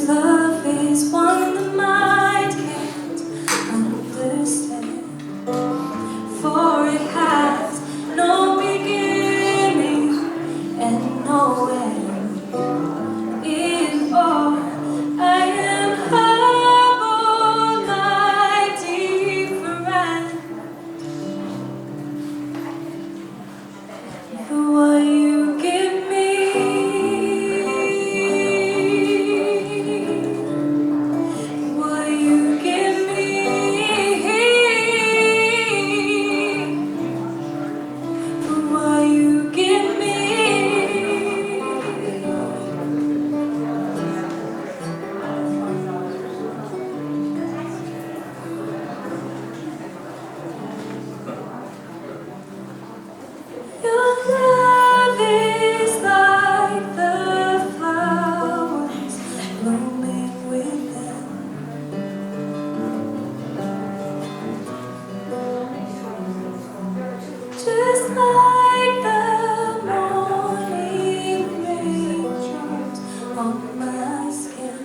love is one the mind can't understand, for it has no beginning and no end. In all I am humble, my dear friend. The one you give me, what you give me, the what you give me. Your love is like the flowers blooming within. Just like the morning raindrops on my skin.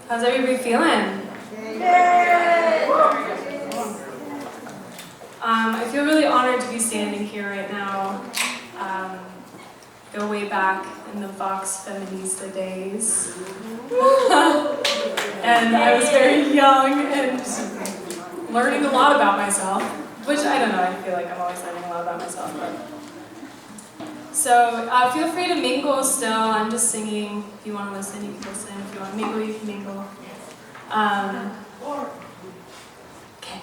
How's everybody feeling? I feel really honored to be standing here right now. Go way back in the Vox Feminista days. And I was very young and learning a lot about myself, which I don't know, I feel like I'm always learning a lot about myself. So feel free to mingle still. I'm just singing. If you want to listen, you can listen. If you want to mingle, you can mingle. Okay.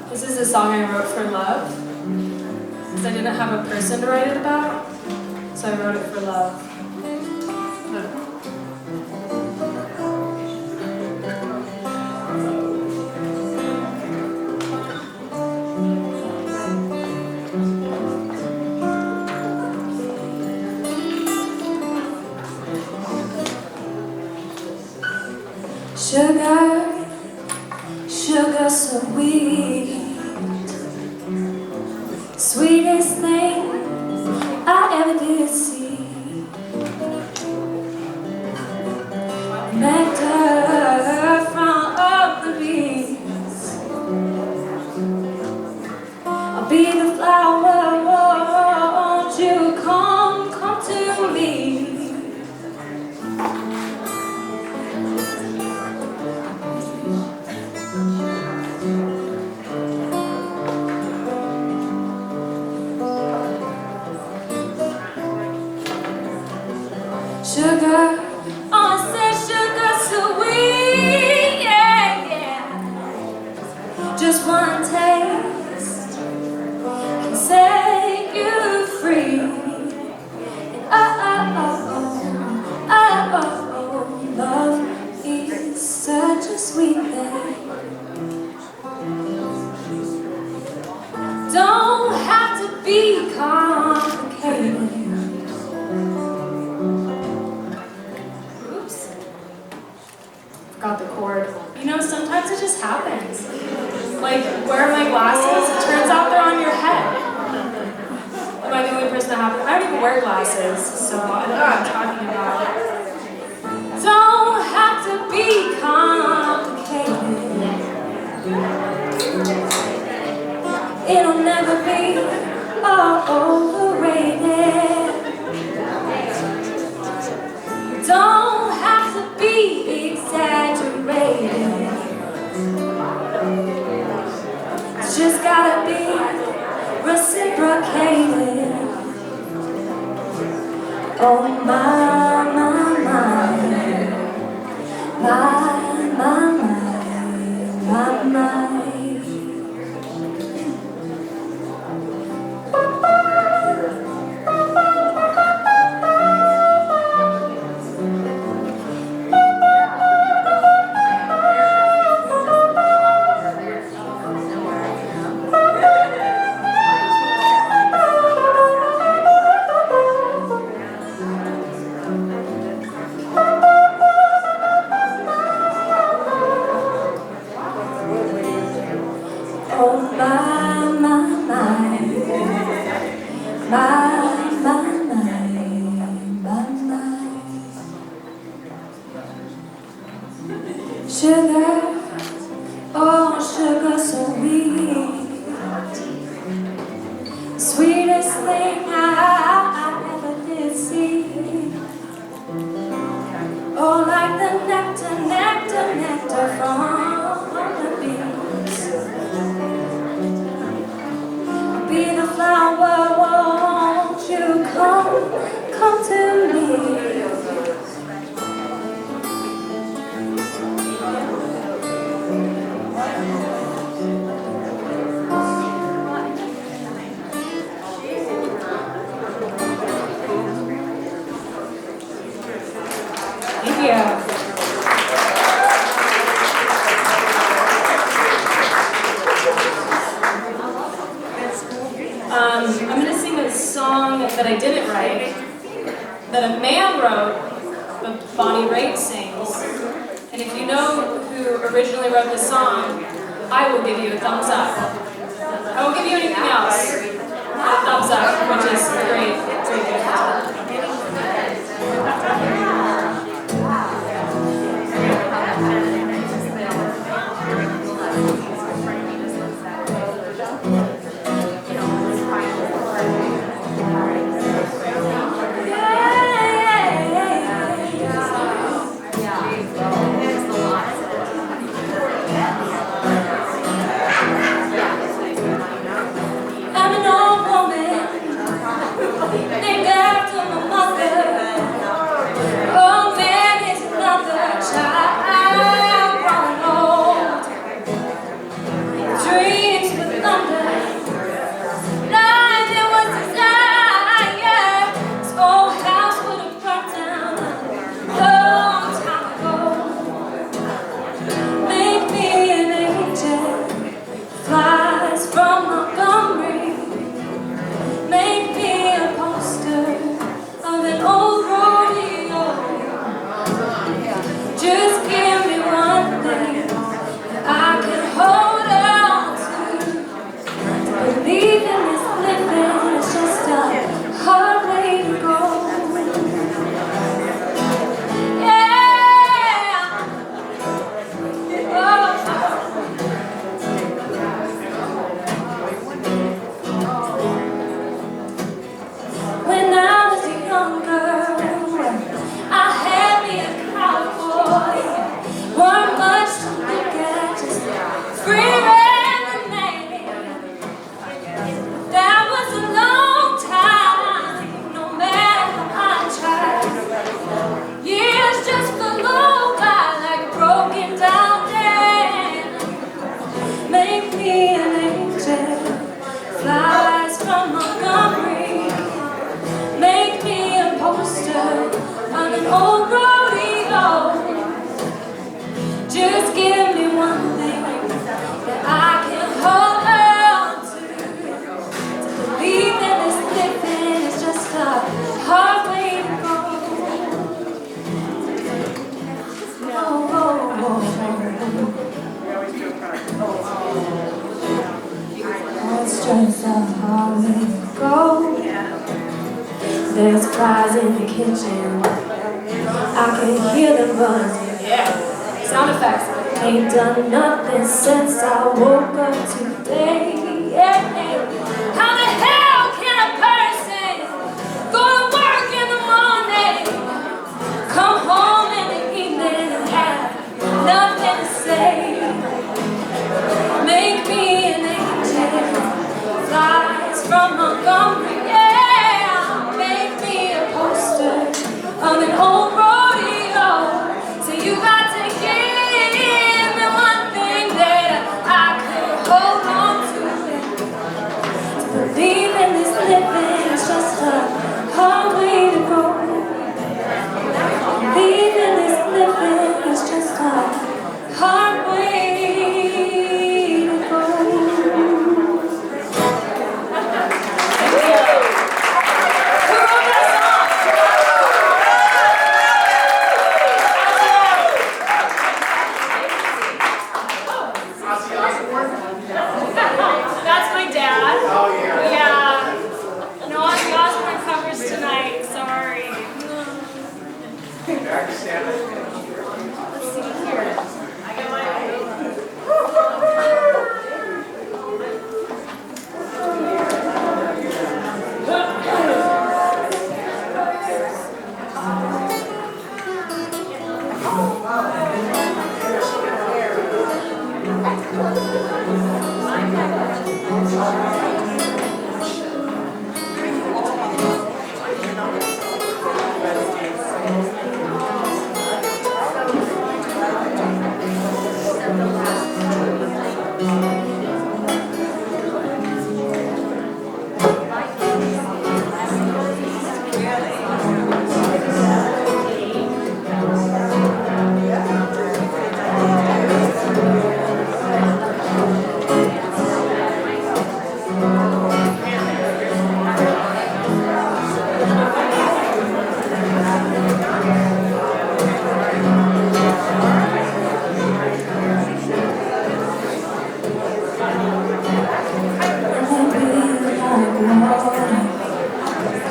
This is a song I wrote for love, because I didn't have a person to write it about, so I wrote it for love. Sugar, sugar sweet, sweetest thing I ever did see. Nectar from all the bees. I'll be the flower, won't you come to me? Sugar, oh, I said sugar sweet, yeah, yeah. Just one taste can set you free. And love is such a sweet thing. Don't have to be complicated. Got the chord. You know, sometimes it just happens. Like, where are my glasses? It turns out they're on your head. Am I the only person that happens? I don't even wear glasses, so I don't know what I'm talking about. Don't have to be complicated. It'll never be overrated. Don't have to be exaggerated. It's just gotta be reciprocated. Oh my, my, my, my, my, my. Sugar, oh sugar so sweet, sweetest thing I ever did see. Oh, like the nectar, nectar, nectar from the bees. Be the flower, won't you come to me? Yeah. I'm going to sing a song that I didn't write, that a man wrote, but Bonnie Raitt sings. And if you know who originally wrote this song, I will give you a thumbs up. I won't give you anything else. A thumbs up, which is great. It's really good. There's flies in the kitchen. I can hear them buzzing. Yeah. Sound effects. Ain't done nothing since I woke up today. Yeah. How the hell can a person go to work in the morning, come home in the evening and have nothing to say? Make me an angel. Flies from Montgomery. On an old rodeo, so you got to give me one thing that I could hold on to. To believe in this living is just a hard way to go. Believe in this living is just a hard way to go. Let's see here.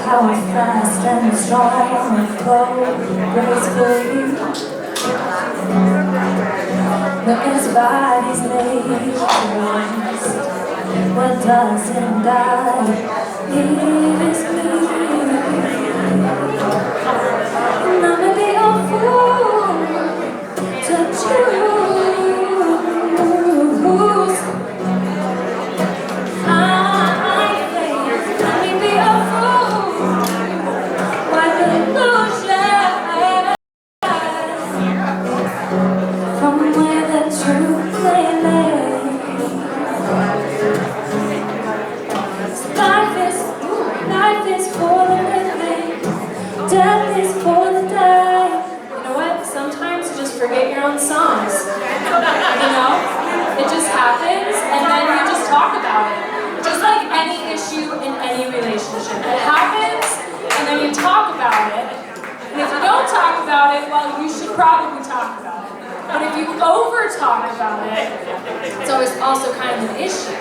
How fast and strong and cold, gracefully. Look at his body's made to rest. What doesn't die, it is me. And I'ma be a fool to choose. Death is for the day. You know what? Sometimes you just forget your own songs. You know? It just happens, and then you just talk about it. Just like any issue in any relationship. It happens, and then you talk about it. And if you don't talk about it, well, you should probably talk about it. But if you over-talk about it, it's always also kind of an issue.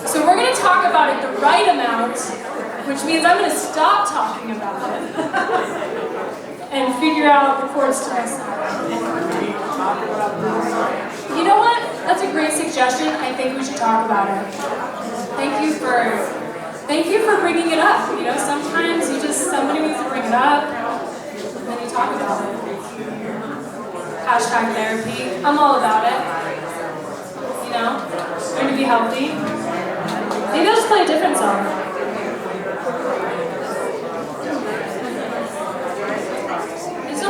So we're going to talk about it the right amount, which means I'm going to stop talking about it and figure out the chords to myself. You know what? That's a great suggestion. I think we should talk about it. Thank you for bringing it up. You know, sometimes somebody needs to bring it up, and then you talk about it. Hashtag therapy. I'm all about it. You know, trying to be healthy. Maybe I'll just play a different song.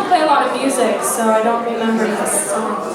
Play a lot of music, so I don't remember this song.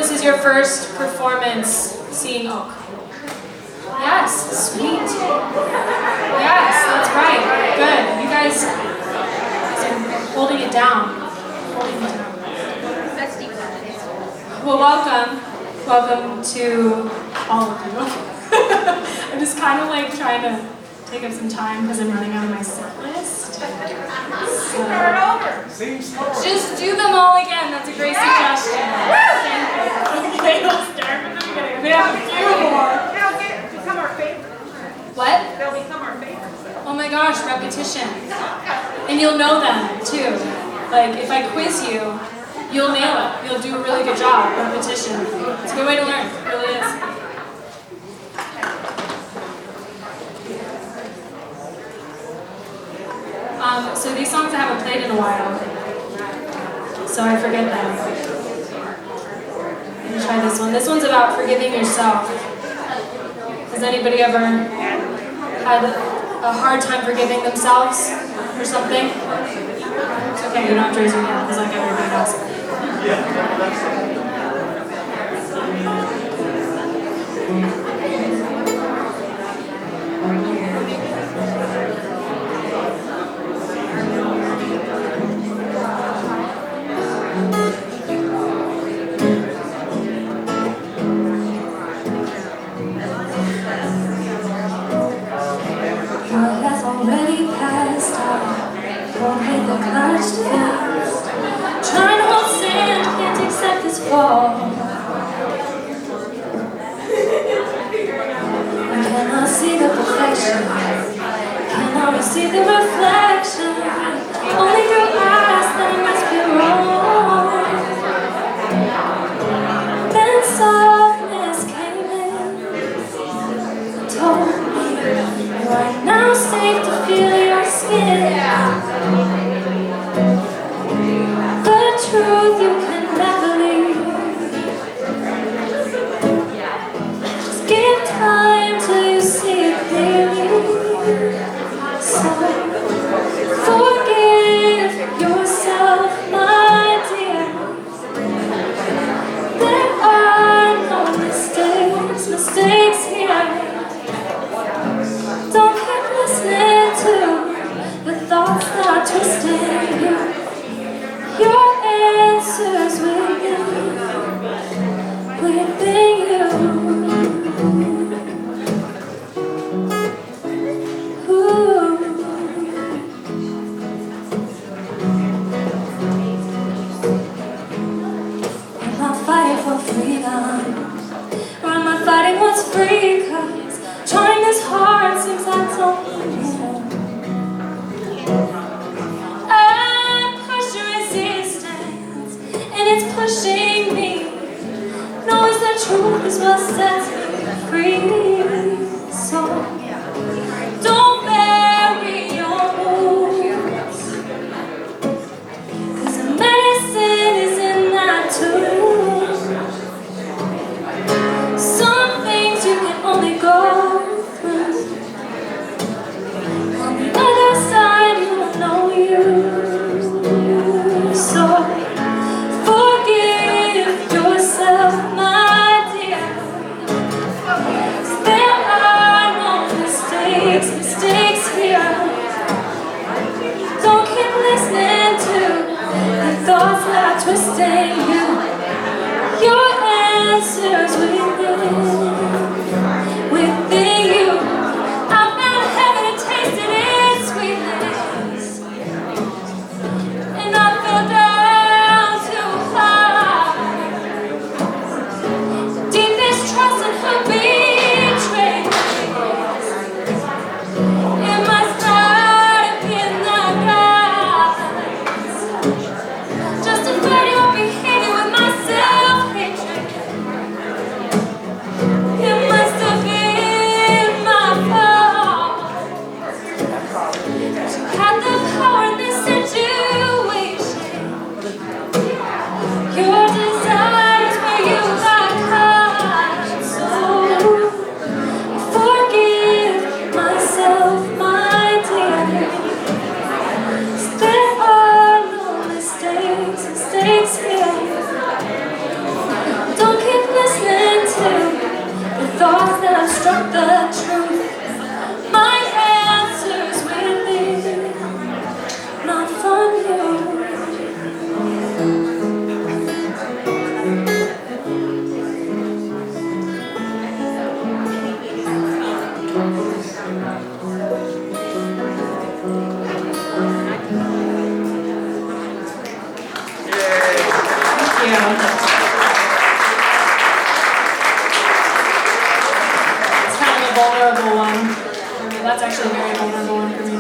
This is your first performance seeing Oak. Yes, sweet. Yes, that's right. Good. You guys are holding it down. Well, welcome to all of you. I'm just kind of like trying to take up some time because I'm running out of my set list. So, just do them all again. That's a great suggestion. Okay, let's start from the beginning. We have a few more. They'll become our favorites. What? They'll become our favorites. Oh my gosh, repetition. And you'll know them too. Like if I quiz you, you'll nail it. You'll do a really good job. Repetition. It's a good way to learn. It really is. So these songs I haven't played in a while, so I forget them. Let me try this one. This one's about forgiving yourself. Has anybody ever had a hard time forgiving themselves for something? It's okay, you don't have to raise your hand, because like everybody else. Trying to hold sand, can't accept this fall. I cannot see the perfection, cannot receive the reflection. Only through eyes that I must be wrong. Then softness came in, told me you are now safe to feel your skin. Truth you can never leave. Just give time till you see it clearly. So forgive yourself, my dear. There are no mistakes here. Don't keep listening to the thoughts that are twisting you. Your answers within you. Ooh. Am I fighting for freedom? Or am I fighting what's free? 'Cause trying this hard seems I don't need it. It's pushing me. Knows that truth is what sets me free. So don't bury your wounds, 'cause the medicine is in that too. Some things you can only go through. On the other side you will know you. So forgive yourself, my dear. 'Cause there are that's actually a very vulnerable one for me.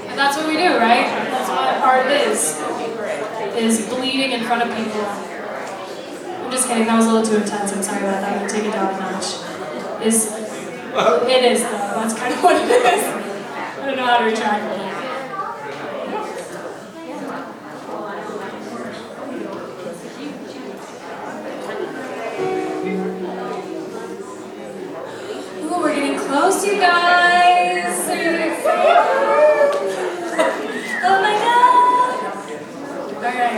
And that's what we do, right? That's what art is bleeding in front of people. I'm just kidding, that was a little too intense, I'm sorry about that, I'm gonna take it down a notch. It is though, that's kind of what it is. I don't know how to retract it. Ooh, we're getting close, you guys! Are you excited? Oh my god! Okay.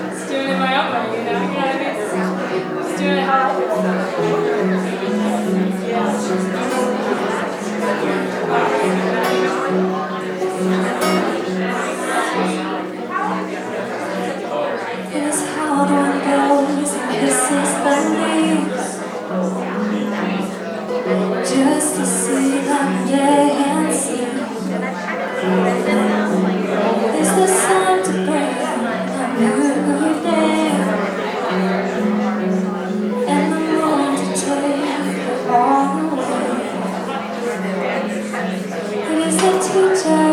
Just doing it my own way, you know? Just doing it how I do. It is hard when it goes and kisses the leaves, just to see them dancing. Is the sun to bring a new day, and the moon to take it all away? It is the teacher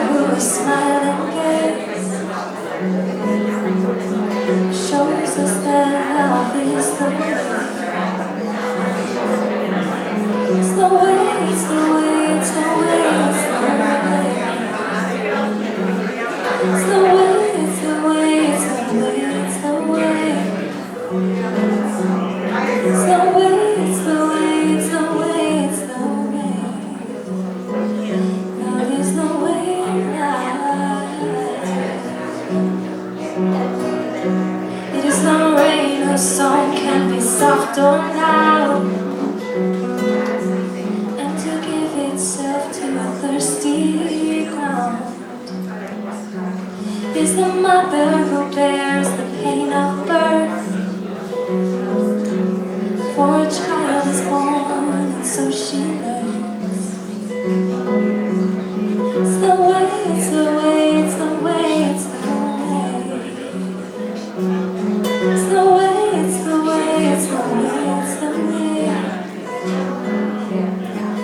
who is smiling gaze, shows us that love is the way. It's the way, it's the way, it's the way, it's the way. It's the way, it's the way, it's the way, it's the way. It's the way, it's the way, it's the way, it's the way. Love is the way of life. It is the rain whose song can be soft or loud, and to give itself to a thirsty ground. Is the mother who bears the pain of birth, for a child is born and so she learns. It's the way, it's the way, it's the way, it's the way. It's the way, it's the way, it's the way, it's the way.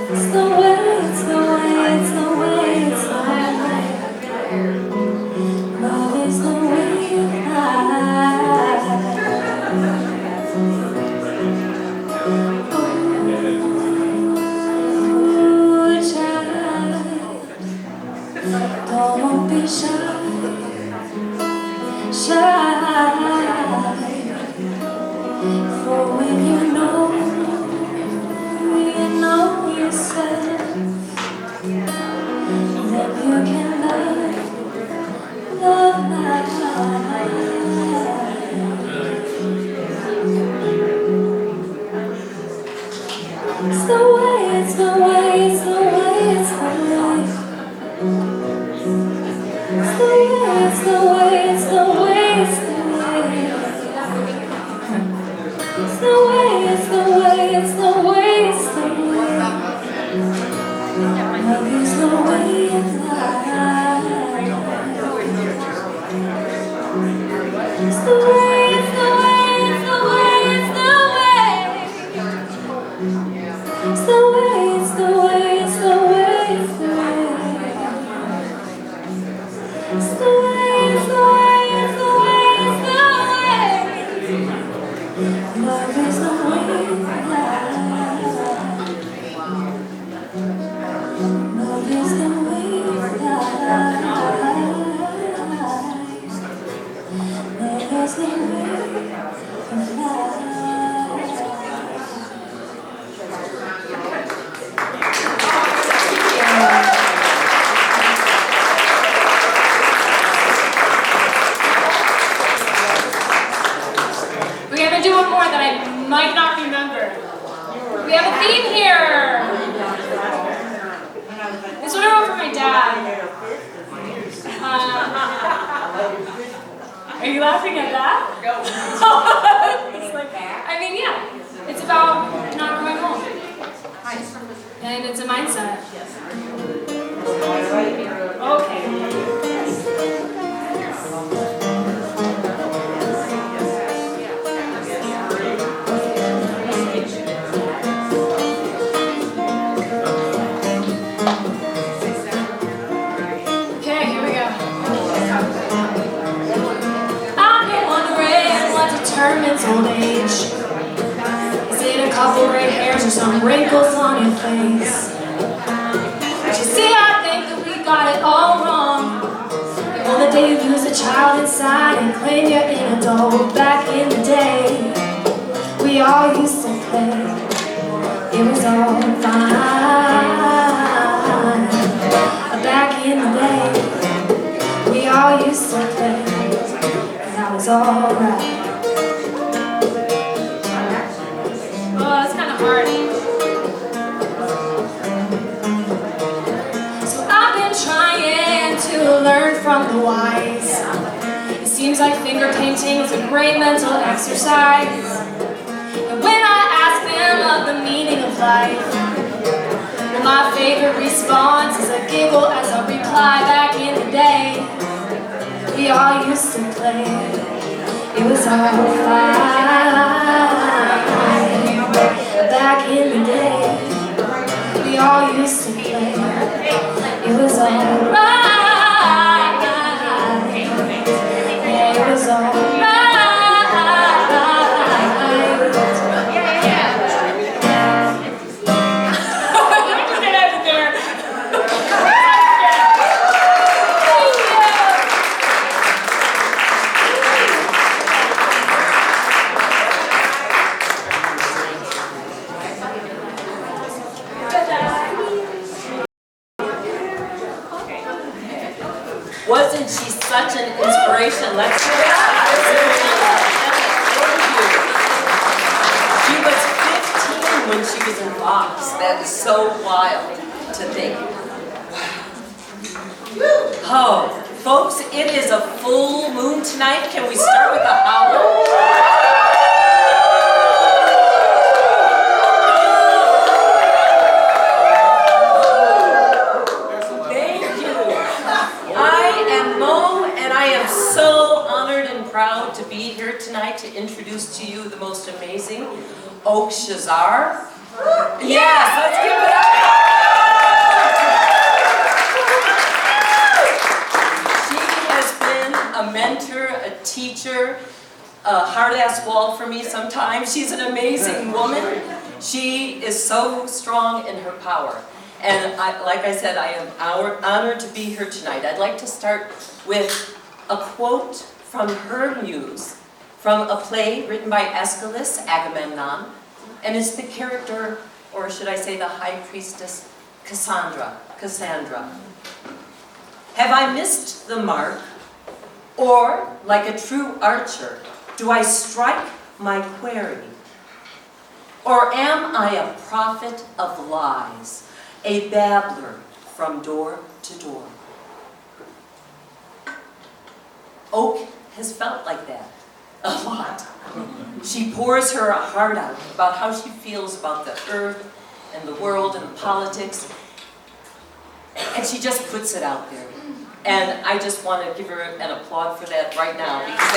It's the way, it's the way, it's the way, it's the way. Love is the way of life. Oh, child, don't be shy, for when you know yourself, then you can love like life. It's the way, it's the way, it's the way, it's the way. It's the way, it's the way, it's the way, it's the way. It's the way, it's the way, it's the way, it's the way. Love is the way of life. It's the way, it's the way, it's the way, it's the way. It's the way, it's the way, it's the way, it's the way. It's the way, it's the way, it's the way, it's the way. Love is the way of life. Love is the way of life. Love is the way of life. We're gonna do one more that I might not remember. We have a theme here. This one I wrote for my dad. Are you laughing at that? It's like, I mean, yeah. It's about not going home. And it's a mindset. Okay. determines old age? Is it a couple gray hairs or some wrinkles on your face? But you see, I think that we got it all wrong. On the day you lose a child inside and claim you're an adult. Back in the day, we all used to play. It was all fine. Back in the day, we all used to play. And that was alright. Oh, that's kind of hard. So I've been trying to learn from the wise. It seems like finger painting is a great mental exercise. And when I ask them of the meaning of life, well, my favorite response is a giggle as a reply. Back in the day, we all used to play. It was all fine. Back in the day, we all used to play. It was all right. Yeah, it was all right. Wasn't she such an inspiration? Let's hear it. She was 15 when she was in Vox. That is so wild to think. Oh, folks, it is a full moon tonight. Can we start with a howl? Proud to be here tonight to introduce to you the most amazing Oak Shazar. Yes, let's give it up. She has been a mentor, a teacher, a hard-ass wall for me sometimes. She's an amazing woman. She is so strong in her power. And like I said, I am honored to be here tonight. I'd like to start with a quote from her Muse, from a play written by Aeschylus, Agamemnon, and it's the character, or should I say the high priestess, Cassandra. Have I missed the mark, or, like a true archer, do I strike my quarry? Or am I a prophet of lies, a babbler from door to door? Oak has felt like that a lot. She pours her heart out about how she feels about the earth and the world and politics, and she just puts it out there. And I just want to give her an applaud for that right now, because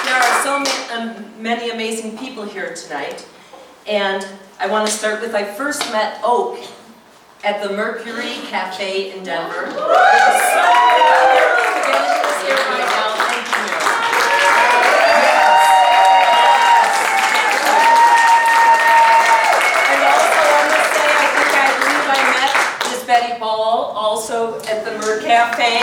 there are so many amazing people here tonight. And I want to start with, I first met Oak at the Mercury Cafe in Denver. It was so here right now. Thank you, Mary. And also I must say, I believe I met Miss Betty Ball also at the Mer Cafe.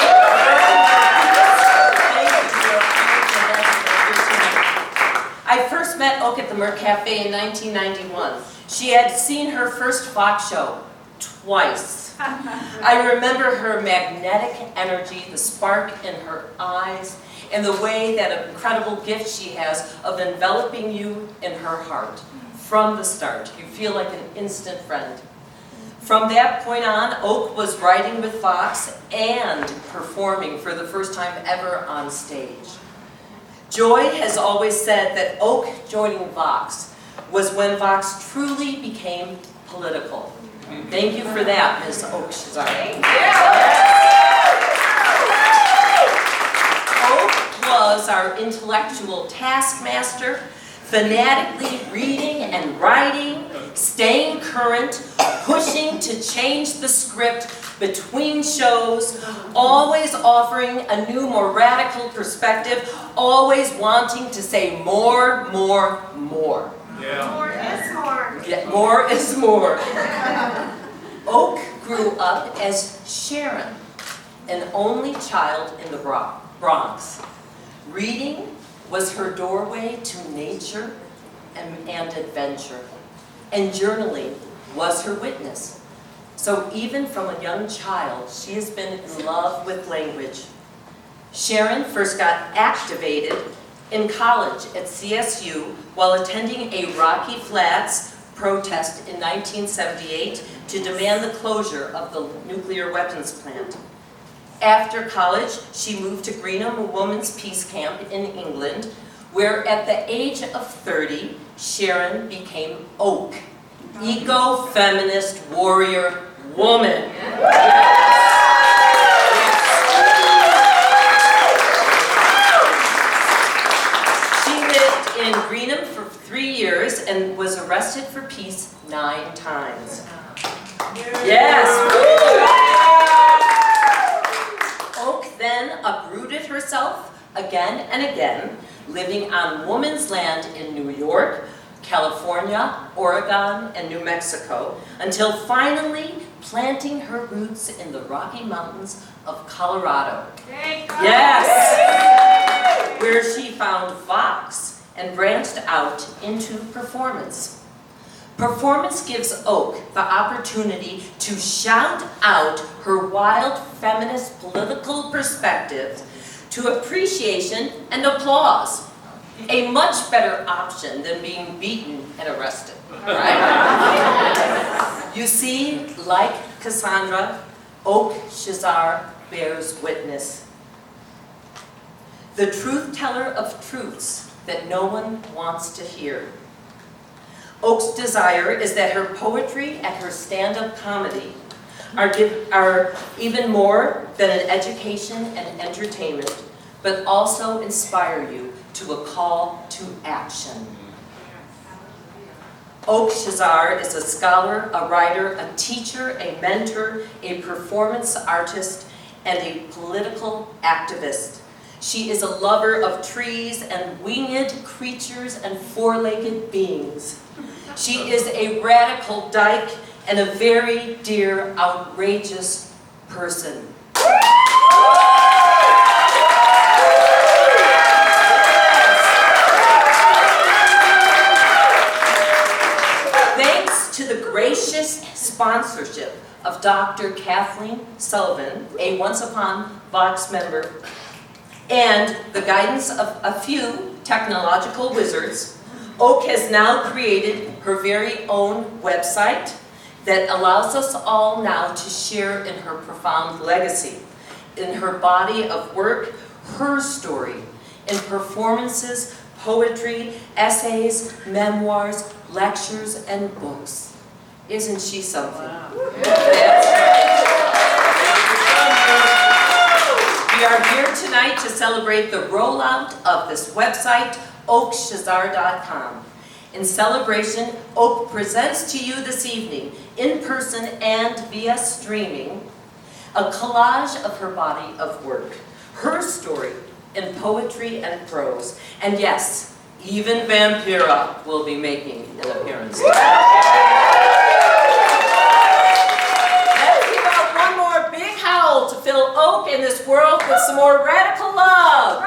I first met Oak at the Mer Cafe in 1991. She had seen her first Fox show twice. I remember her magnetic energy, the spark in her eyes, and the way that incredible gift she has of enveloping you in her heart. From the start, you feel like an instant friend. From that point on, Oak was writing with Fox and performing for the first time ever on stage. Joy has always said that Oak joining Vox was when Vox truly became political. Thank you for that, Ms. Oak Shazar. Oak was our intellectual taskmaster, fanatically reading and writing, staying current, pushing to change the script between shows, always offering a new, more radical perspective, always wanting to say more, more, more. Yeah. More is more. Yeah, more is more. Oak grew up as Sharon, an only child in the Bronx. Reading was her doorway to nature and adventure, and journaling was her witness. So even from a young child, she has been in love with language. Sharon first got activated in college at CSU while attending a Rocky Flats protest in 1978 to demand the closure of the nuclear weapons plant. After college, she moved to Greenham, a women's peace camp in England, where at the age of 30, Sharon became Oak, eco-feminist warrior woman. She lived in Greenham for 3 years and was arrested for peace 9 times. Yes! Oak then uprooted herself again and again, living on woman's land in New York, California, Oregon, and New Mexico, until finally planting her roots in the Rocky Mountains of Colorado. Yes! Where she found Vox and branched out into performance. Performance gives Oak the opportunity to shout out her wild feminist political perspectives to appreciation and applause. A much better option than being beaten and arrested, right? You see, like Cassandra, Oak Shazar bears witness. The truth teller of truths that no one wants to hear. Oak's desire is that her poetry and her stand-up comedy are even more than an education and entertainment, but also inspire you to a call to action. Oak Shazar is a scholar, a writer, a teacher, a mentor, a performance artist, and a political activist. She is a lover of trees and winged creatures and four-legged beings. She is a radical dyke and a very dear, outrageous person. Thanks to the gracious sponsorship of Dr. Kathleen Sullivan, a Once Upon Vox member, and the guidance of a few technological wizards, Oak has now created her very own website that allows us all now to share in her profound legacy, in her body of work, her story, in performances, poetry, essays, memoirs, lectures, and books. Isn't she something? Wow. That's right. We are here tonight to celebrate the rollout of this website, oakshazar.com. In celebration, Oak presents to you this evening, in person and via streaming, a collage of her body of work, her story in poetry and prose. And yes, even Vampira will be making an appearance. Let's give out one more big howl to fill Oak in this world with some more radical love.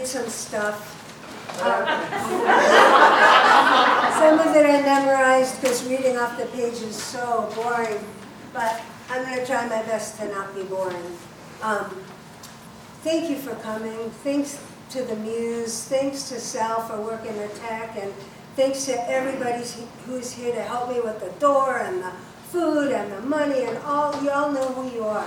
Some stuff. Some of it I memorized because reading off the page is so boring. but I'm going to try my best to not be boring. Thank you for coming. Thanks to the Muse. Thanks to Sal for working the tech. And thanks to everybody who's here to help me with the door and the food and the money and all. You all know who you are.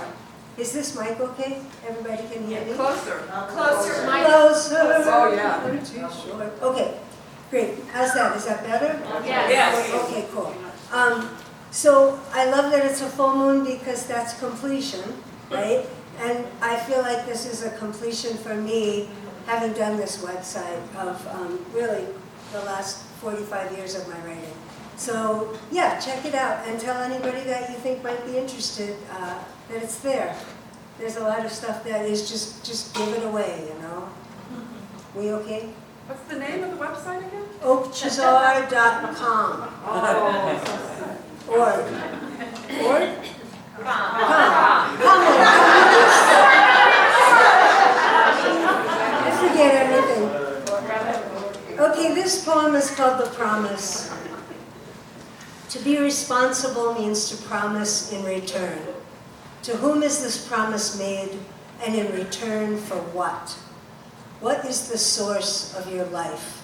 Is this mic okay? Everybody can hear me? Closer. Closer, Mike. Closer. Oh, yeah. I'm too short. Okay, great. How's that? Is that better? Yes. Okay, cool. So I love that it's a full moon because that's completion, right? And I feel like this is a completion for me, having done this website of really the last 45 years of my writing. So yeah, check it out and tell anybody that you think might be interested that it's there. There's a lot of stuff that is just give it away, you know? We okay? What's the name of the website again? oakshazar.com. Org. I forget everything. Okay, this poem is called The Promise. To be responsible means to promise in return. To whom is this promise made, and in return for what? What is the source of your life?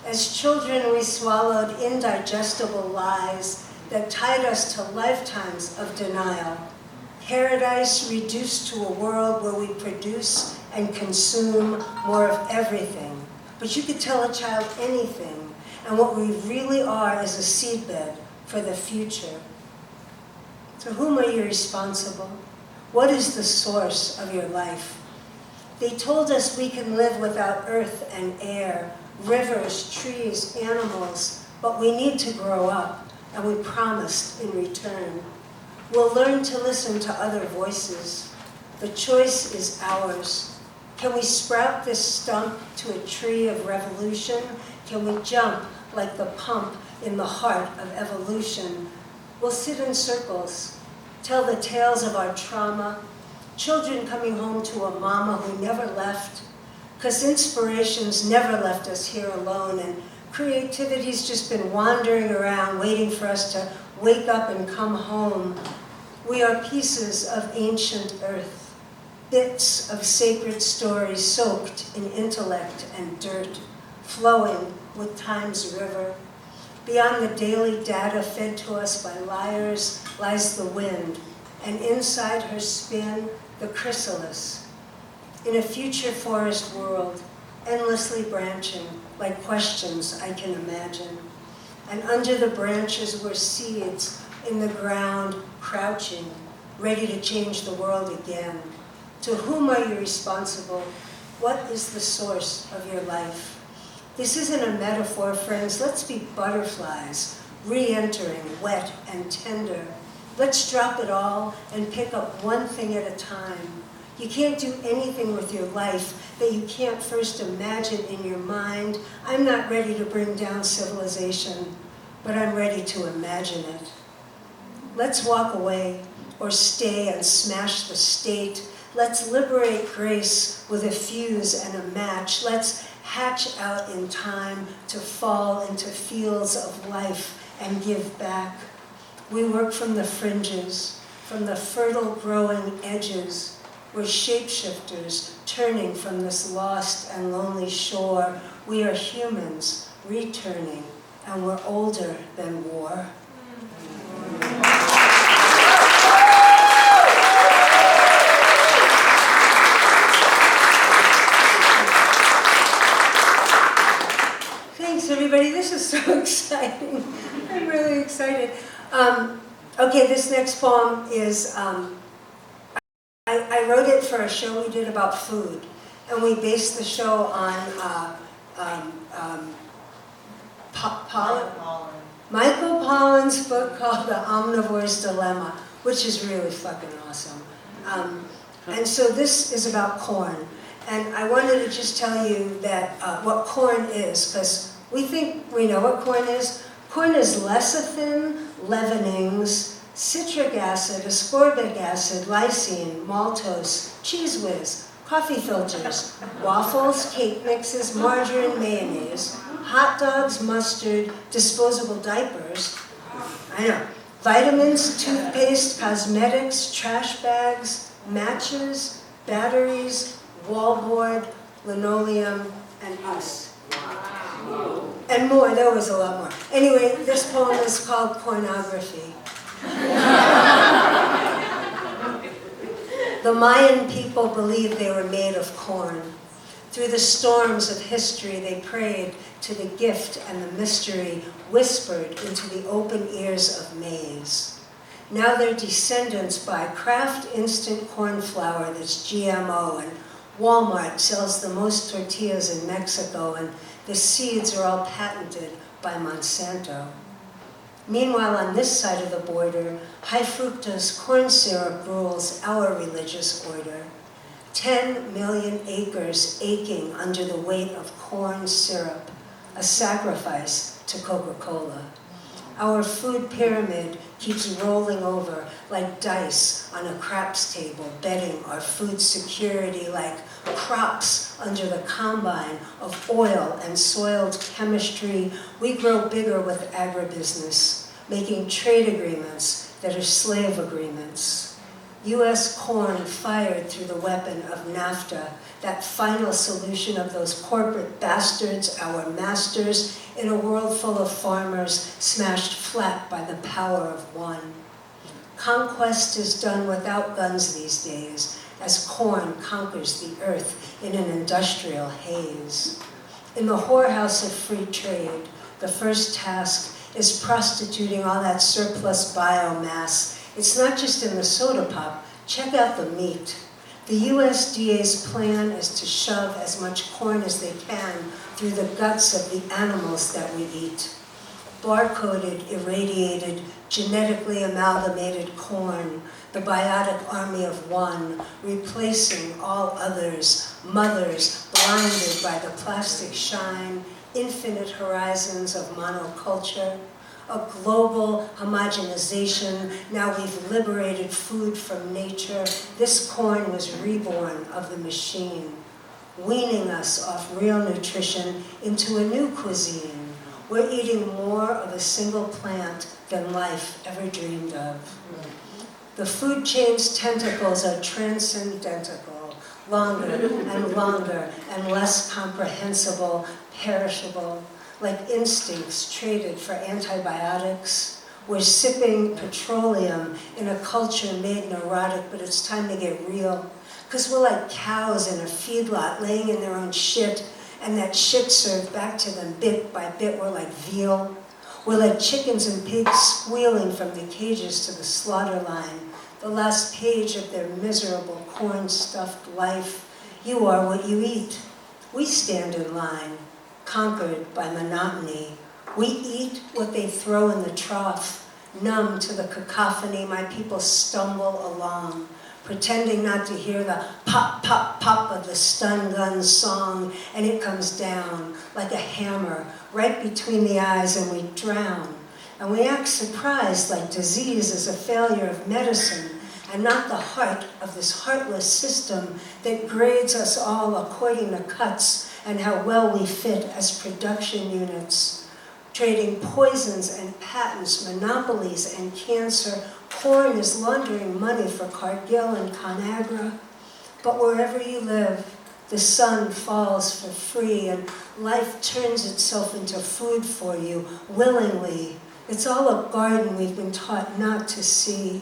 As children, we swallowed indigestible lies that tied us to lifetimes of denial. Paradise reduced to a world where we produce and consume more of everything. But you could tell a child anything, and what we really are is a seedbed for the future. To whom are you responsible? What is the source of your life? They told us we can live without earth and air, rivers, trees, animals, but we need to grow up, and we promised in return. We'll learn to listen to other voices. The choice is ours. Can we sprout this stump to a tree of revolution? Can we jump like the pump in the heart of evolution? We'll sit in circles, tell the tales of our trauma, children coming home to a mama who never left, because inspirations never left us here alone, and creativity's just been wandering around waiting for us to wake up and come home. We are pieces of ancient earth, bits of sacred stories soaked in intellect and dirt, flowing with time's river. Beyond the daily data fed to us by liars lies the wind, and inside her spin, the chrysalis. In a future forest world, endlessly branching, like questions I can imagine. And under the branches were seeds in the ground, crouching, ready to change the world again. To whom are you responsible? What is the source of your life? This isn't a metaphor, friends. Let's be butterflies, re-entering, wet and tender. Let's drop it all and pick up one thing at a time. You can't do anything with your life that you can't first imagine in your mind. I'm not ready to bring down civilization, but I'm ready to imagine it. Let's walk away or stay and smash the state. Let's liberate grace with a fuse and a match. Let's hatch out in time to fall into fields of life and give back. We work from the fringes, from the fertile growing edges. We're shapeshifters turning from this lost and lonely shore. We are humans returning, and we're older than war. Thanks, everybody. This is so exciting. I'm really excited. Okay, this next poem is, I wrote it for a show we did about food, and we based the show on Michael Pollan's book called The Omnivore's Dilemma, which is really fucking awesome. And so this is about corn. And I wanted to just tell you that what corn is, because we think we know what corn is. Corn is lecithin, leavenings, citric acid, ascorbic acid, lysine, maltose, cheese whiz, coffee filters, waffles, cake mixes, margarine, mayonnaise, hot dogs, mustard, disposable diapers, I know, Vitamins, toothpaste, cosmetics, trash bags, matches, batteries, wallboard, linoleum, and us. And more, there was a lot more. Anyway, this poem is called Pornography. The Mayan people believed they were made of corn. Through the storms of history, they prayed to the gift and the mystery whispered into the open ears of maize. Now their descendants buy Kraft instant corn flour that's GMO, and Walmart sells the most tortillas in Mexico, and the seeds are all patented by Monsanto. Meanwhile, on this side of the border, high fructose corn syrup rules our religious order. 10 million acres aching under the weight of corn syrup, a sacrifice to Coca-Cola. Our food pyramid keeps rolling over like dice on a craps table, betting our food security like crops under the combine of oil and soiled chemistry. We grow bigger with agribusiness, making trade agreements that are slave agreements. U.S. corn fired through the weapon of NAFTA, that final solution of those corporate bastards, our masters, in a world full of farmers smashed flat by the power of one. Conquest is done without guns these days, as corn conquers the earth in an industrial haze. In the whorehouse of free trade, the first task is prostituting all that surplus biomass. It's not just in the soda pop. Check out the meat. The USDA's plan is to shove as much corn as they can through the guts of the animals that we eat. Barcoded, irradiated, genetically amalgamated corn, the biotic army of one, replacing all others, mothers blinded by the plastic shine, infinite horizons of monoculture, a global homogenization. Now we've liberated food from nature. This corn was reborn of the machine, weaning us off real nutrition into a new cuisine. We're eating more of a single plant than life ever dreamed of. The food chain's tentacles are transcendentical, longer and less comprehensible, perishable, like instincts traded for antibiotics. We're sipping petroleum in a culture made neurotic, but it's time to get real. Because we're like cows in a feedlot laying in their own shit, and that shit served back to them bit by bit. We're like veal. We're like chickens and pigs squealing from the cages to the slaughter line, the last page of their miserable corn-stuffed life. You are what you eat. We stand in line, conquered by monotony. We eat what they throw in the trough. Numb to the cacophony, my people stumble along, pretending not to hear the pop, pop, pop of the stun gun song, and it comes down like a hammer right between the eyes, and we drown. And we act surprised like disease is a failure of medicine and not the heart of this heartless system that grades us all according to cuts and how well we fit as production units, trading poisons and patents, monopolies and cancer. Corn is laundering money for Cargill and ConAgra. But wherever you live, the sun falls for free and life turns itself into food for you willingly. It's all a garden we've been taught not to see.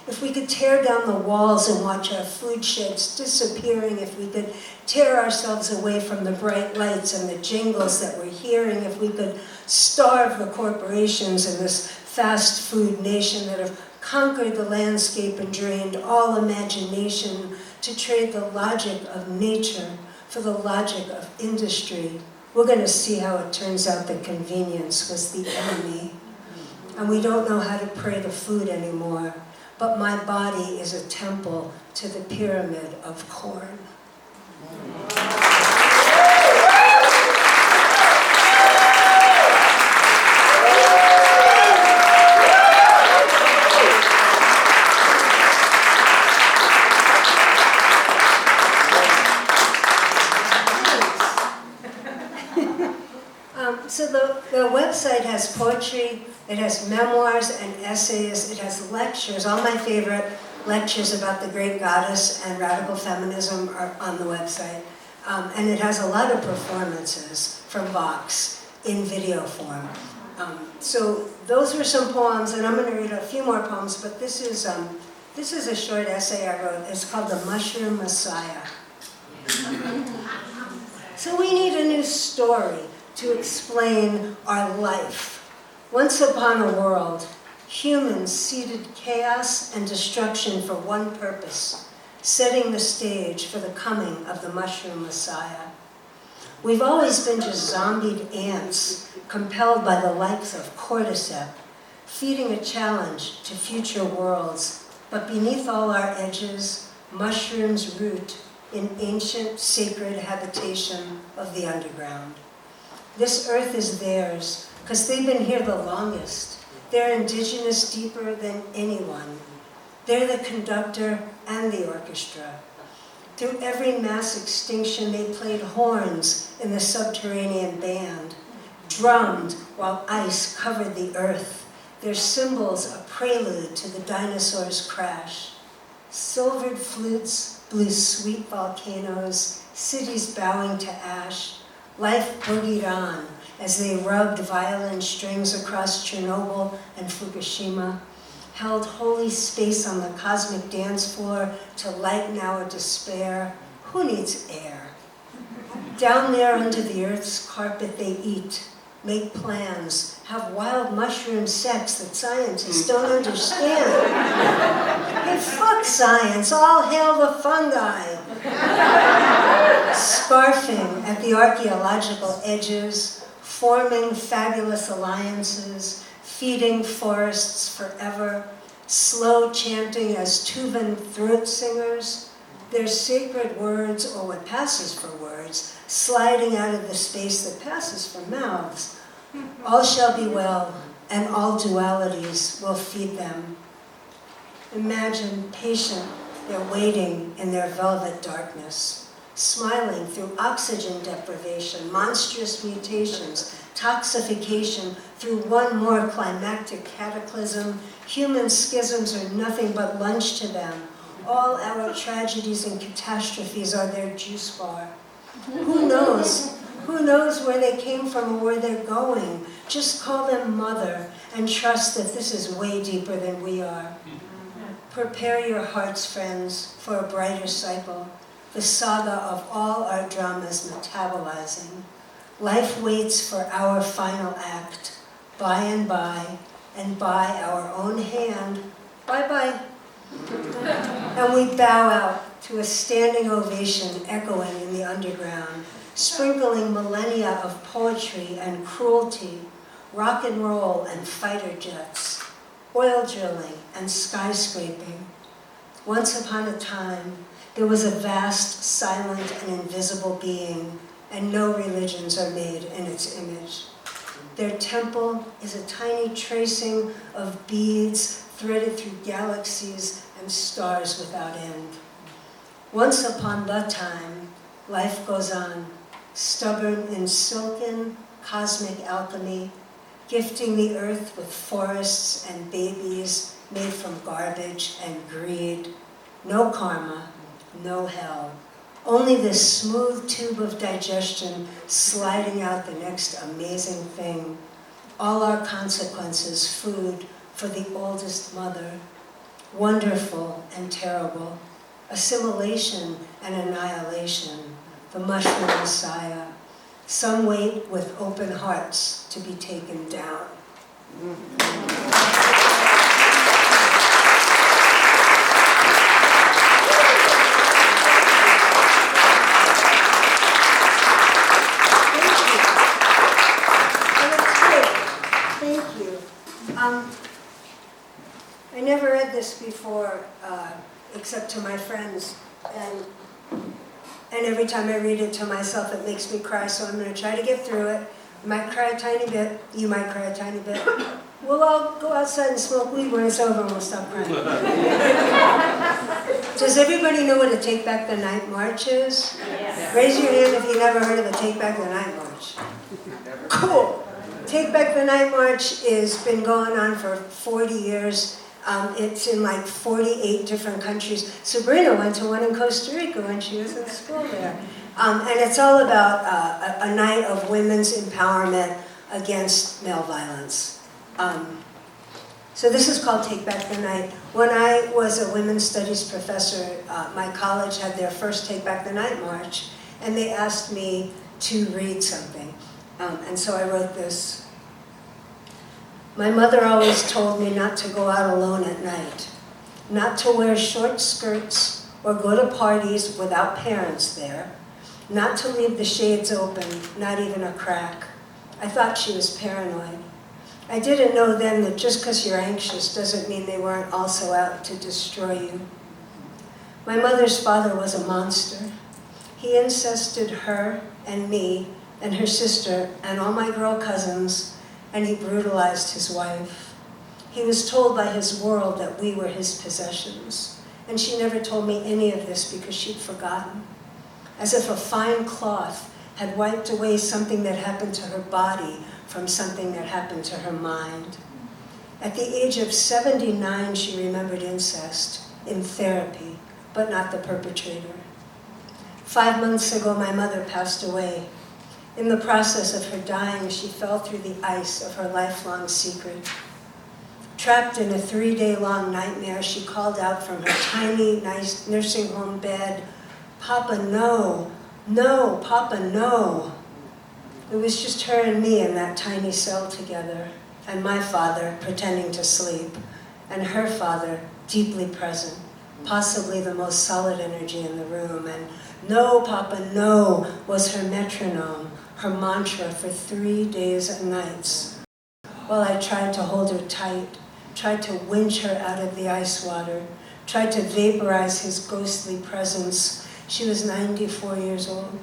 If we could tear down the walls and watch our food sheds disappearing, if we could tear ourselves away from the bright lights and the jingles that we're hearing, if we could starve the corporations in this fast food nation that have conquered the landscape and drained all imagination to trade the logic of nature for the logic of industry, we're going to see how it turns out that convenience was the enemy. And we don't know how to pray to food anymore. But my body is a temple to the pyramid of corn. So the website has poetry, It has memoirs and essays. It has lectures. All my favorite lectures about the great goddess and radical feminism are on the website. And it has a lot of performances from Vox in video form. So those were some poems, and I'm going to read a few more poems, but this is a short essay I wrote. It's called The Mushroom Messiah. So we need a new story to explain our life. Once upon a world, humans seeded chaos and destruction for one purpose, setting the stage for the coming of the Mushroom Messiah. We've always been just zombied ants, compelled by the likes of cordyceps, feeding a challenge to future worlds. But beneath all our edges, mushrooms root in ancient, sacred habitation of the underground. This earth is theirs, because they've been here the longest. They're indigenous deeper than anyone. They're the conductor and the orchestra. Through every mass extinction, they played horns in the subterranean band, drummed while ice covered the earth, their cymbals a prelude to the dinosaurs' crash. Silvered flutes blew sweet volcanoes, cities bowing to ash. Life boogied on as they rubbed violin strings across Chernobyl and Fukushima, held holy space on the cosmic dance floor to lighten our despair. Who needs air? Down there under the earth's carpet they eat, make plans, have wild mushroom sex that scientists don't understand. Hey, fuck science, all hail the fungi. Scarfing at the archaeological edges, forming fabulous alliances, feeding forests forever, slow chanting as Tuvan throat singers, their sacred words, or what passes for words, sliding out of the space that passes for mouths. All shall be well, and all dualities will feed them. Imagine, patient, they're waiting in their velvet darkness, smiling through oxygen deprivation, monstrous mutations, toxification, through one more climactic cataclysm. Human schisms are nothing but lunch to them. All our tragedies and catastrophes are their juice bar. Who knows? Who knows where they came from or where they're going? Just call them mother and trust that this is way deeper than we are. Prepare your hearts, friends, for a brighter cycle, the saga of all our dramas metabolizing. Life waits for our final act, by and by our own hand, bye-bye. And we bow out to a standing ovation echoing in the underground, sprinkling millennia of poetry and cruelty, rock and roll and fighter jets, oil drilling and skyscraping. Once upon a time, there was a vast, silent, and invisible being, and no religions are made in its image. Their temple is a tiny tracing of beads threaded through galaxies and stars without end. Once upon the time, life goes on, stubborn in silken, cosmic alchemy, gifting the earth with forests and babies made from garbage and greed. No karma, no hell. Only this smooth tube of digestion sliding out the next amazing thing. All our consequences, food for the oldest mother. Wonderful and terrible. Assimilation and annihilation. The mushroom messiah. Some wait with open hearts to be taken down. I never read this before, except to my friends, and every time I read it to myself, it makes me cry, so I'm going to try to get through it. I might cry a tiny bit, you might cry a tiny bit. We'll all go outside and smoke weed when it's over and we'll stop crying. Does everybody know what a Take Back the Night March is? Yes. Raise your hand if you never heard of a Take Back the Night March. Cool. Take Back the Night March has been going on for 40 years. It's in like 48 different countries. Sabrina went to one in Costa Rica when she was in school there. And it's all about a night of women's empowerment against male violence. So this is called Take Back the Night. When I was a women's studies professor, my college had their first Take Back the Night March, and they asked me to read something. And so I wrote this. My mother always told me not to go out alone at night, not to wear short skirts or go to parties without parents there, not to leave the shades open, not even a crack. I thought she was paranoid. I didn't know then that just because you're anxious doesn't mean they weren't also out to destroy you. My mother's father was a monster. He incested her and me and her sister and all my girl cousins, and he brutalized his wife. He was told by his world that we were his possessions, and she never told me any of this because she'd forgotten. As if a fine cloth had wiped away something that happened to her body from something that happened to her mind. At the age of 79, she remembered incest in therapy, but not the perpetrator. 5 months ago, my mother passed away. In the process of her dying, she fell through the ice of her lifelong secret. Trapped in a 3-day-long nightmare, she called out from her tiny, nice nursing home bed, "Papa, no, no, Papa, no." It was just her and me in that tiny cell together, and my father pretending to sleep, and her father deeply present, possibly the most solid energy in the room. And "No, Papa, no" was her metronome, her mantra for 3 days and nights. While I tried to hold her tight, tried to winch her out of the ice water, tried to vaporize his ghostly presence. She was 94 years old.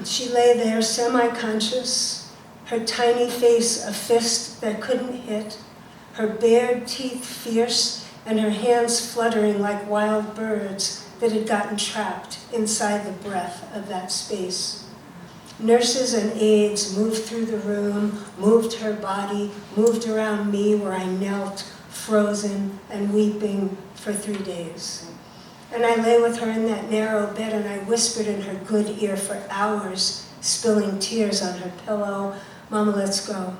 She lay there semi-conscious, her tiny face a fist that couldn't hit, her bared teeth fierce, and her hands fluttering like wild birds that had gotten trapped inside the breath of that space. Nurses and aides moved through the room, moved her body, moved around me where I knelt, frozen and weeping for 3 days. And I lay with her in that narrow bed and I whispered in her good ear for hours, spilling tears on her pillow, "Mama, let's go.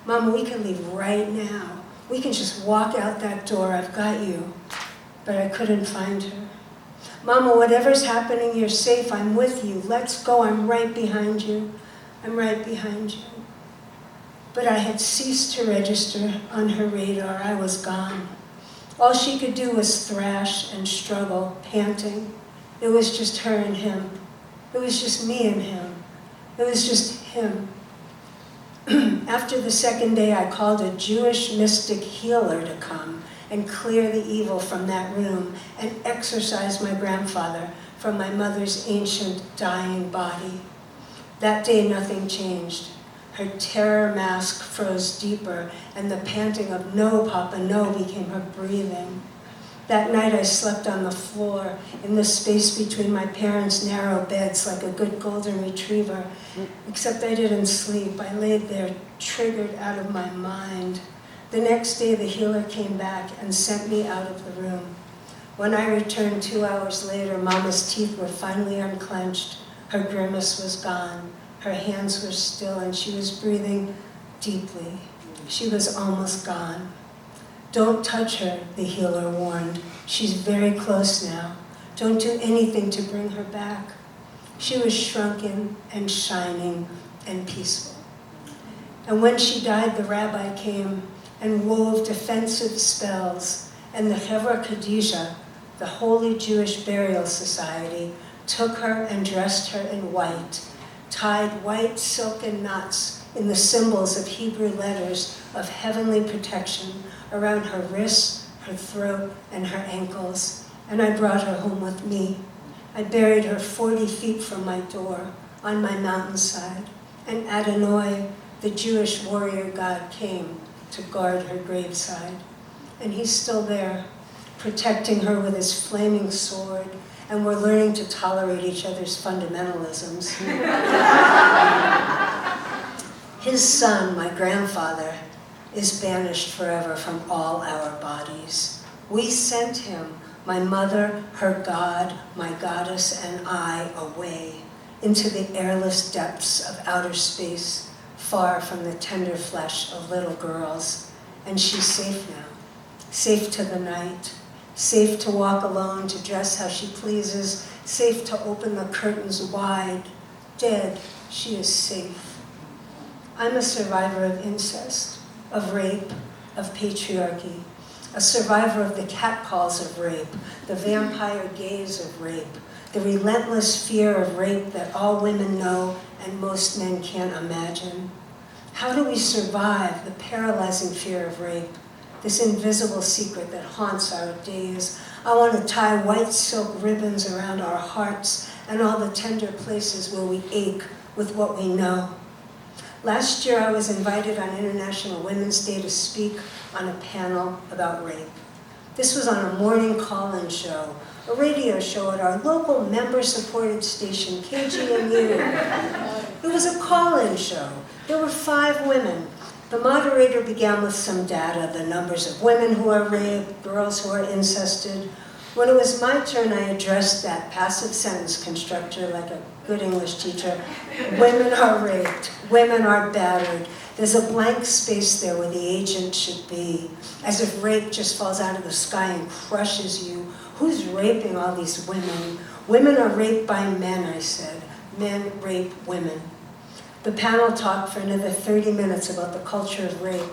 Mama, we can leave right now. We can just walk out that door, I've got you." But I couldn't find her. "Mama, whatever's happening, you're safe, I'm with you. Let's go, I'm right behind you. I'm right behind you." But I had ceased to register on her radar, I was gone. All she could do was thrash and struggle, panting. It was just her and him. It was just me and him. It was just him. After the second day, I called a Jewish mystic healer to come and clear the evil from that room and exorcise my grandfather from my mother's ancient dying body. That day, nothing changed. Her terror mask froze deeper, and the panting of "No, Papa, no" became her breathing. That night I slept on the floor, in the space between my parents' narrow beds like a good golden retriever, except I didn't sleep. I laid there, triggered out of my mind. The next day the healer came back and sent me out of the room. When I returned 2 hours later, Mama's teeth were finally unclenched. Her grimace was gone. Her hands were still and she was breathing deeply. She was almost gone. "Don't touch her," the healer warned. "She's very close now. Don't do anything to bring her back." She was shrunken and shining and peaceful. And when she died, the rabbi came and wove defensive spells, and the Chezar Kadisha, the Holy Jewish Burial Society, took her and dressed her in white, tied white silken knots in the symbols of Hebrew letters of heavenly protection around her wrists, her throat, and her ankles, and I brought her home with me. I buried her 40 feet from my door on my mountainside, and Adonai, the Jewish warrior god, came to guard her graveside. And he's still there, protecting her with his flaming sword, and we're learning to tolerate each other's fundamentalisms. His son, my grandfather, is banished forever from all our bodies. We sent him, my mother, her god, my goddess, and I, away into the airless depths of outer space, far from the tender flesh of little girls. And she's safe now, safe to the night, safe to walk alone, to dress how she pleases, safe to open the curtains wide. Dead, she is safe. I'm a survivor of incest, of rape, of patriarchy, a survivor of the catcalls of rape, the vampire gaze of rape, the relentless fear of rape that all women know and most men can't imagine. How do we survive the paralyzing fear of rape, this invisible secret that haunts our days? I want to tie white silk ribbons around our hearts and all the tender places where we ache with what we know. Last year I was invited on International Women's Day to speak on a panel about rape. This was on a morning call-in show, a radio show at our local member-supported station, KGMU. It was a call-in show. There were 5 women. The moderator began with some data, the numbers of women who are raped, girls who are incested. When it was my turn, I addressed that passive sentence constructor like a good English teacher. Women are raped. Women are battered. There's a blank space there where the agent should be, as if rape just falls out of the sky and crushes you. Who's raping all these women? Women are raped by men, I said. Men rape women. The panel talked for another 30 minutes about the culture of rape.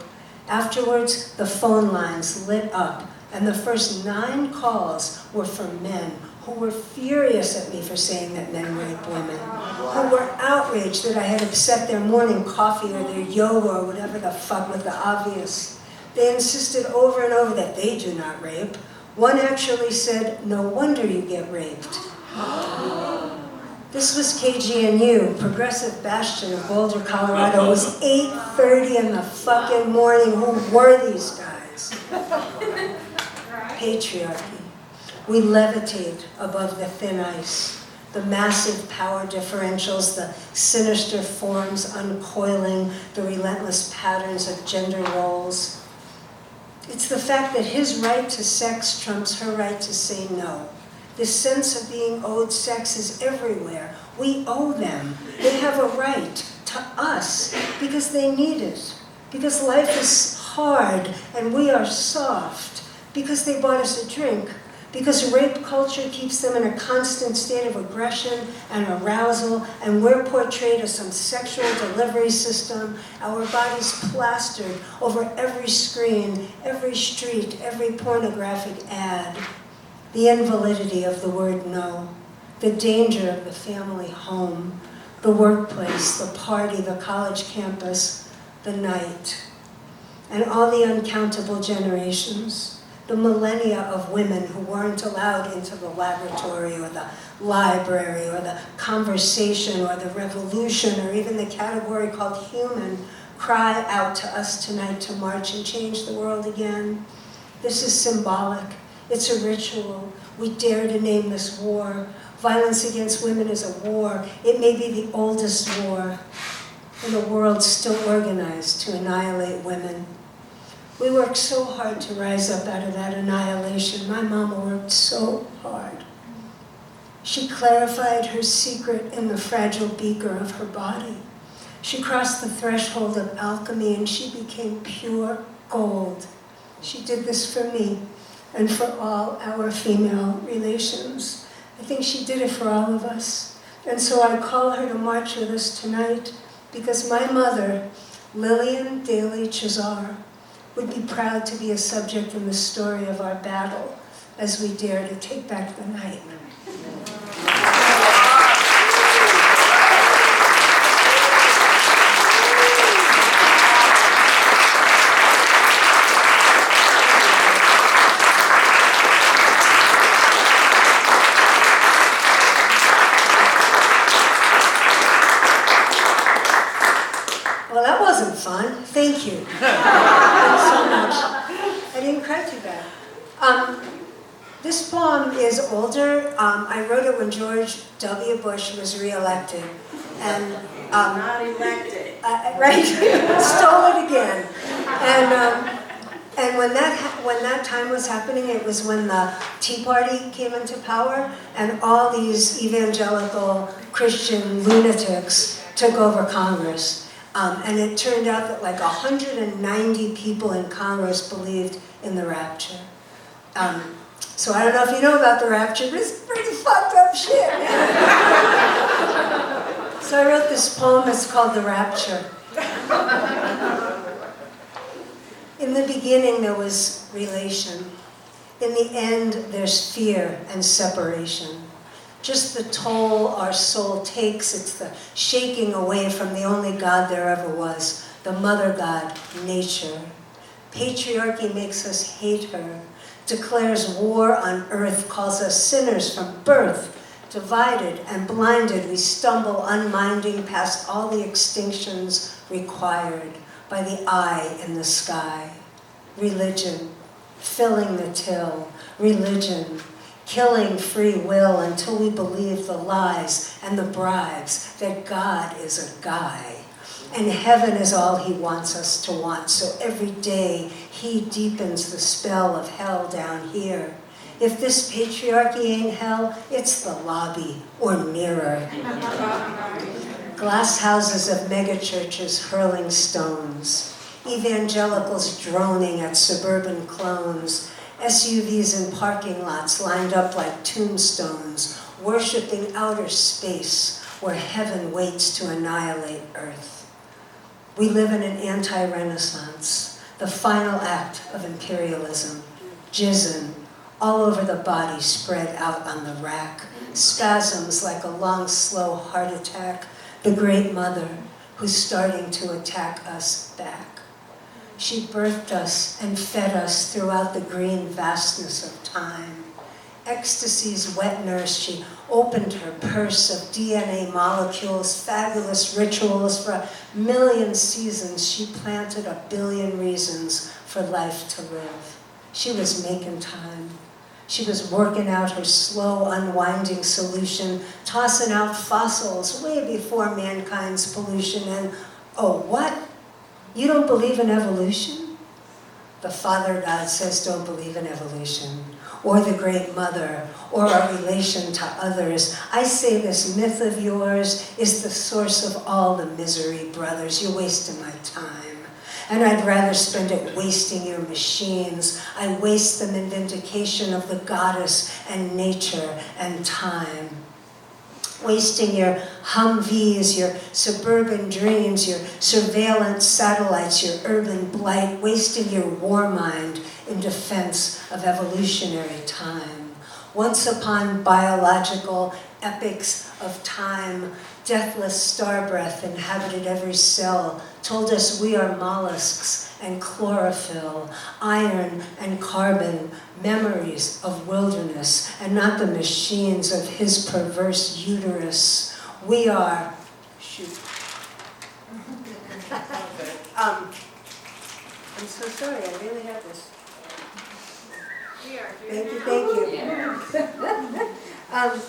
Afterwards, the phone lines lit up, and the first 9 calls were from men who were furious at me for saying that men rape women, who were outraged that I had upset their morning coffee or their yoga or whatever the fuck with the obvious. They insisted over and over that they do not rape. One actually said, "No wonder you get raped." This was KGNU, progressive bastion of Boulder, Colorado. It was 8:30 in the fucking morning. Who were these guys? Patriarchy. We levitate above the thin ice, the massive power differentials, the sinister forms uncoiling, the relentless patterns of gender roles. It's the fact that his right to sex trumps her right to say no. This sense of being owed sex is everywhere. We owe them. They have a right to us because they need it, because life is hard and we are soft, because they bought us a drink, because rape culture keeps them in a constant state of aggression and arousal, and we're portrayed as some sexual delivery system, our bodies plastered over every screen, every street, every pornographic ad. The invalidity of the word no, the danger of the family home, the workplace, the party, the college campus, the night, and all the uncountable generations. The millennia of women who weren't allowed into the laboratory or the library or the conversation or the revolution or even the category called human cry out to us tonight to march and change the world again. This is symbolic. It's a ritual. We dare to name this war. Violence against women is a war. It may be the oldest war in a world still organized to annihilate women. We worked so hard to rise up out of that annihilation. My mama worked so hard. She clarified her secret in the fragile beaker of her body. She crossed the threshold of alchemy and she became pure gold. She did this for me and for all our female relations. I think she did it for all of us. And so I call her to march with us tonight because my mother, Lillian Daly Chezar, would be proud to be a subject in the story of our battle as we dare to take back the night. Well, that wasn't fun. Thank you. Thanks so much. I didn't cry too bad. This poem is older. I wrote it when George W. Bush was reelected. And Not elected. Right? Stole it again. And when that time was happening, it was when the Tea Party came into power, and all these evangelical Christian lunatics took over Congress. And it turned out that like 190 people in Congress believed in the rapture. So I don't know if you know about the rapture, but it's pretty fucked up shit, man. So I wrote this poem, it's called The Rapture. In the beginning there was relation. In the end there's fear and separation. Just the toll our soul takes, it's the shaking away from the only God there ever was, the mother God, nature. Patriarchy makes us hate her, declares war on earth, calls us sinners from birth. Divided and blinded, we stumble unminding past all the extinctions required by the eye in the sky. Religion, filling the till. Religion, killing free will until we believe the lies and the bribes that God is a guy. And heaven is all he wants us to want, so every day he deepens the spell of hell down here. If this patriarchy ain't hell, it's the lobby or nearer. Glass houses of megachurches hurling stones, evangelicals droning at suburban clones, SUVs in parking lots lined up like tombstones, worshiping outer space where heaven waits to annihilate earth. We live in an anti-Renaissance, the final act of imperialism, jism, all over the body spread out on the rack, spasms like a long, slow heart attack, the great mother who's starting to attack us back. She birthed us and fed us throughout the green vastness of time. Ecstasy's wet nurse, she opened her purse of DNA molecules, fabulous rituals for 1,000,000 seasons. She planted 1,000,000,000 reasons for life to live. She was making time. She was working out her slow, unwinding solution, tossing out fossils way before mankind's pollution. And, oh, what? You don't believe in evolution? The Father God says don't believe in evolution, or the Great Mother, or our relation to others. I say this myth of yours is the source of all the misery, brothers. You're wasting my time. And I'd rather spend it wasting your machines. I waste them in vindication of the goddess and nature and time. Wasting your Humvees, your suburban dreams, your surveillance satellites, your urban blight. Wasting your war mind in defense of evolutionary time. Once upon biological epics of time, deathless star breath inhabited every cell, told us we are mollusks and chlorophyll, iron and carbon, memories of wilderness, and not the machines of his perverse uterus. We are, I'm so sorry, I really have this. We are here Thank you, now. thank you.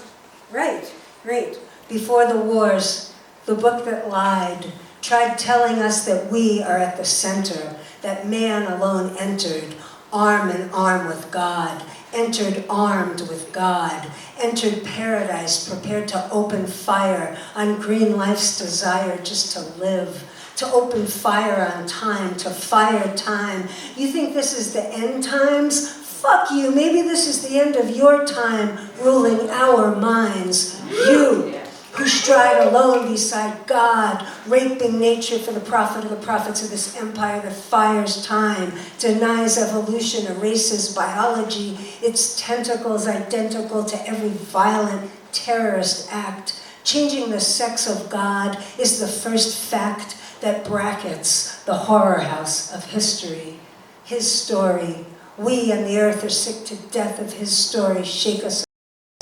Right, great. Before the wars, the book that lied tried telling us that we are at the center, that man alone entered, arm in arm with God, entered armed with God, entered paradise prepared to open fire on green life's desire just to live, to open fire on time, to fire time. You think this is the end times? Fuck you, maybe this is the end of your time ruling our minds. You, who stride alone beside God, raping nature for the profit of the prophets of this empire that fires time, denies evolution, erases biology, its tentacles identical to every violent terrorist act. Changing the sex of God is the first fact that brackets the horror house of history. His story. We and the earth are sick to death of his story. Shake us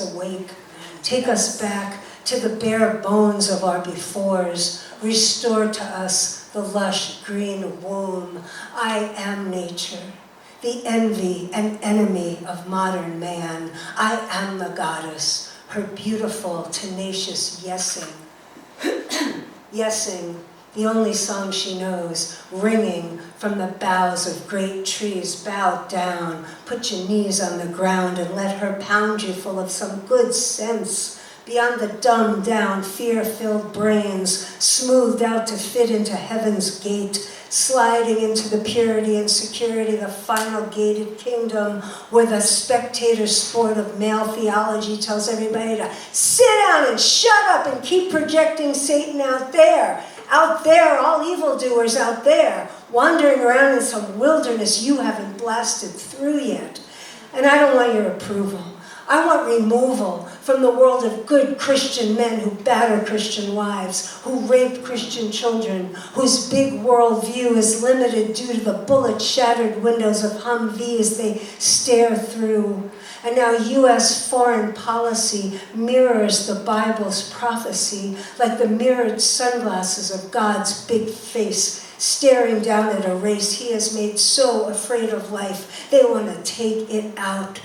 awake. Take us back to the bare bones of our befores. Restore to us the lush green womb. I am nature, the envy and enemy of modern man. I am the goddess, her beautiful, tenacious yesing. Yesing, the only song she knows, ringing from the boughs of great trees. Bow down, put your knees on the ground, and let her pound you full of some good sense, beyond the dumbed down, fear-filled brains, smoothed out to fit into heaven's gate, sliding into the purity and security, the final gated kingdom, where the spectator sport of male theology tells everybody to sit down and shut up and keep projecting Satan out there. Out there, all evildoers out there, wandering around in some wilderness you haven't blasted through yet. And I don't want your approval. I want removal from the world of good Christian men who batter Christian wives, who rape Christian children, whose big worldview is limited due to the bullet-shattered windows of Humvees they stare through. And now U.S. foreign policy mirrors the Bible's prophecy like the mirrored sunglasses of God's big face, staring down at a race he has made so afraid of life, they want to take it out.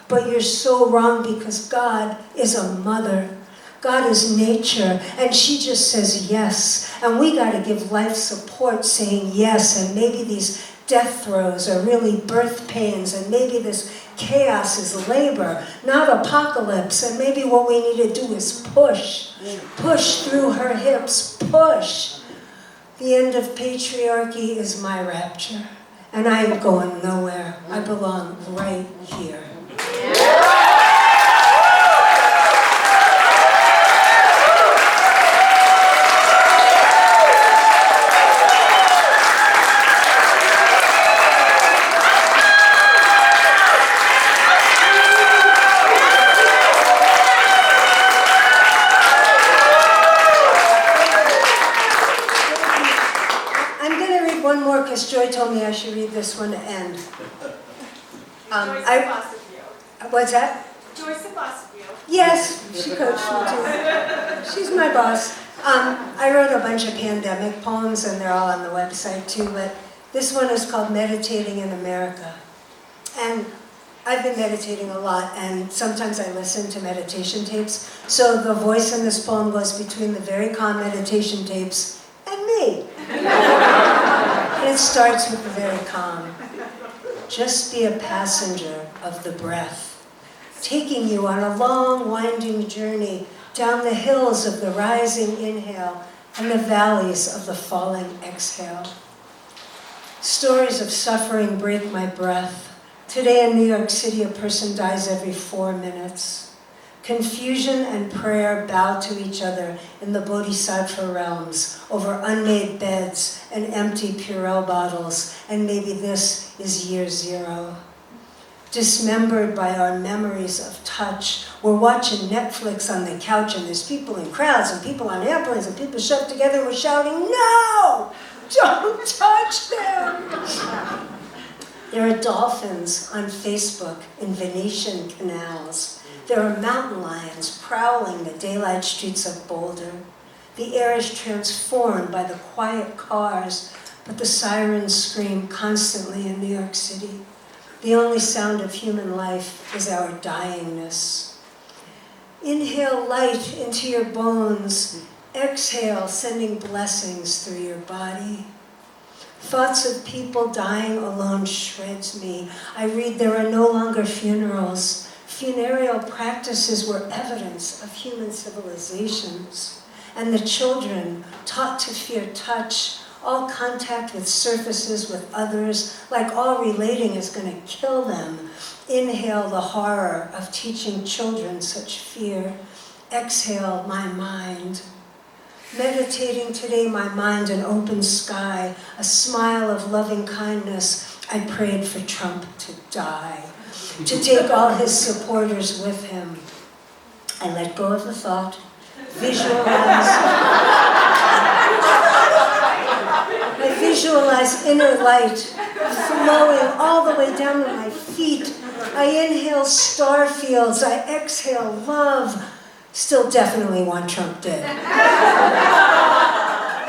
But you're so wrong, because God is a mother. God is nature, and she just says yes. And we got to give life support saying yes, and maybe these death throes are really birth pains, and maybe this chaos is labor, not apocalypse, and maybe what we need to do is push through her hips, push. The end of patriarchy is my rapture, and I ain't going nowhere. I belong right here. I'm going to read one more because Joy told me I should read this one to end. Joy's the boss of you. What's that? Joy's the boss of you. Yes, she coached me too. She's my boss. I wrote a bunch of pandemic poems, and they're all on the website too, but this one is called Meditating in America. And I've been meditating a lot, and sometimes I listen to meditation tapes. So the voice in this poem goes between the very calm meditation tapes and me. And it starts with the very calm. Just be a passenger of the breath, taking you on a long, winding journey down the hills of the rising inhale and the valleys of the falling exhale. Stories of suffering break my breath. Today in New York City, a person dies every 4 minutes. Confusion and prayer bow to each other in the bodhisattva realms over unmade beds and empty Purell bottles, and maybe this is year zero. Dismembered by our memories of touch, we're watching Netflix on the couch, and there's people in crowds and people on airplanes and people shoved together, and we're shouting, "No! Don't touch them!" There are dolphins on Facebook in Venetian canals. There are mountain lions prowling the daylight streets of Boulder. The air is transformed by the quiet cars, but the sirens scream constantly in New York City. The only sound of human life is our dyingness. Inhale light into your bones. Exhale, sending blessings through your body. Thoughts of people dying alone shreds me. I read there are no longer funerals. Funereal practices were evidence of human civilizations. And the children, taught to fear touch, all contact with surfaces with others, like all relating is going to kill them. Inhale the horror of teaching children such fear. Exhale my mind. Meditating today, my mind an open sky, a smile of loving kindness. I prayed for Trump to die, to take all his supporters with him. I let go of the thought, I visualize inner light flowing all the way down to my feet. I inhale star fields, I exhale love. Still definitely want Trump dead.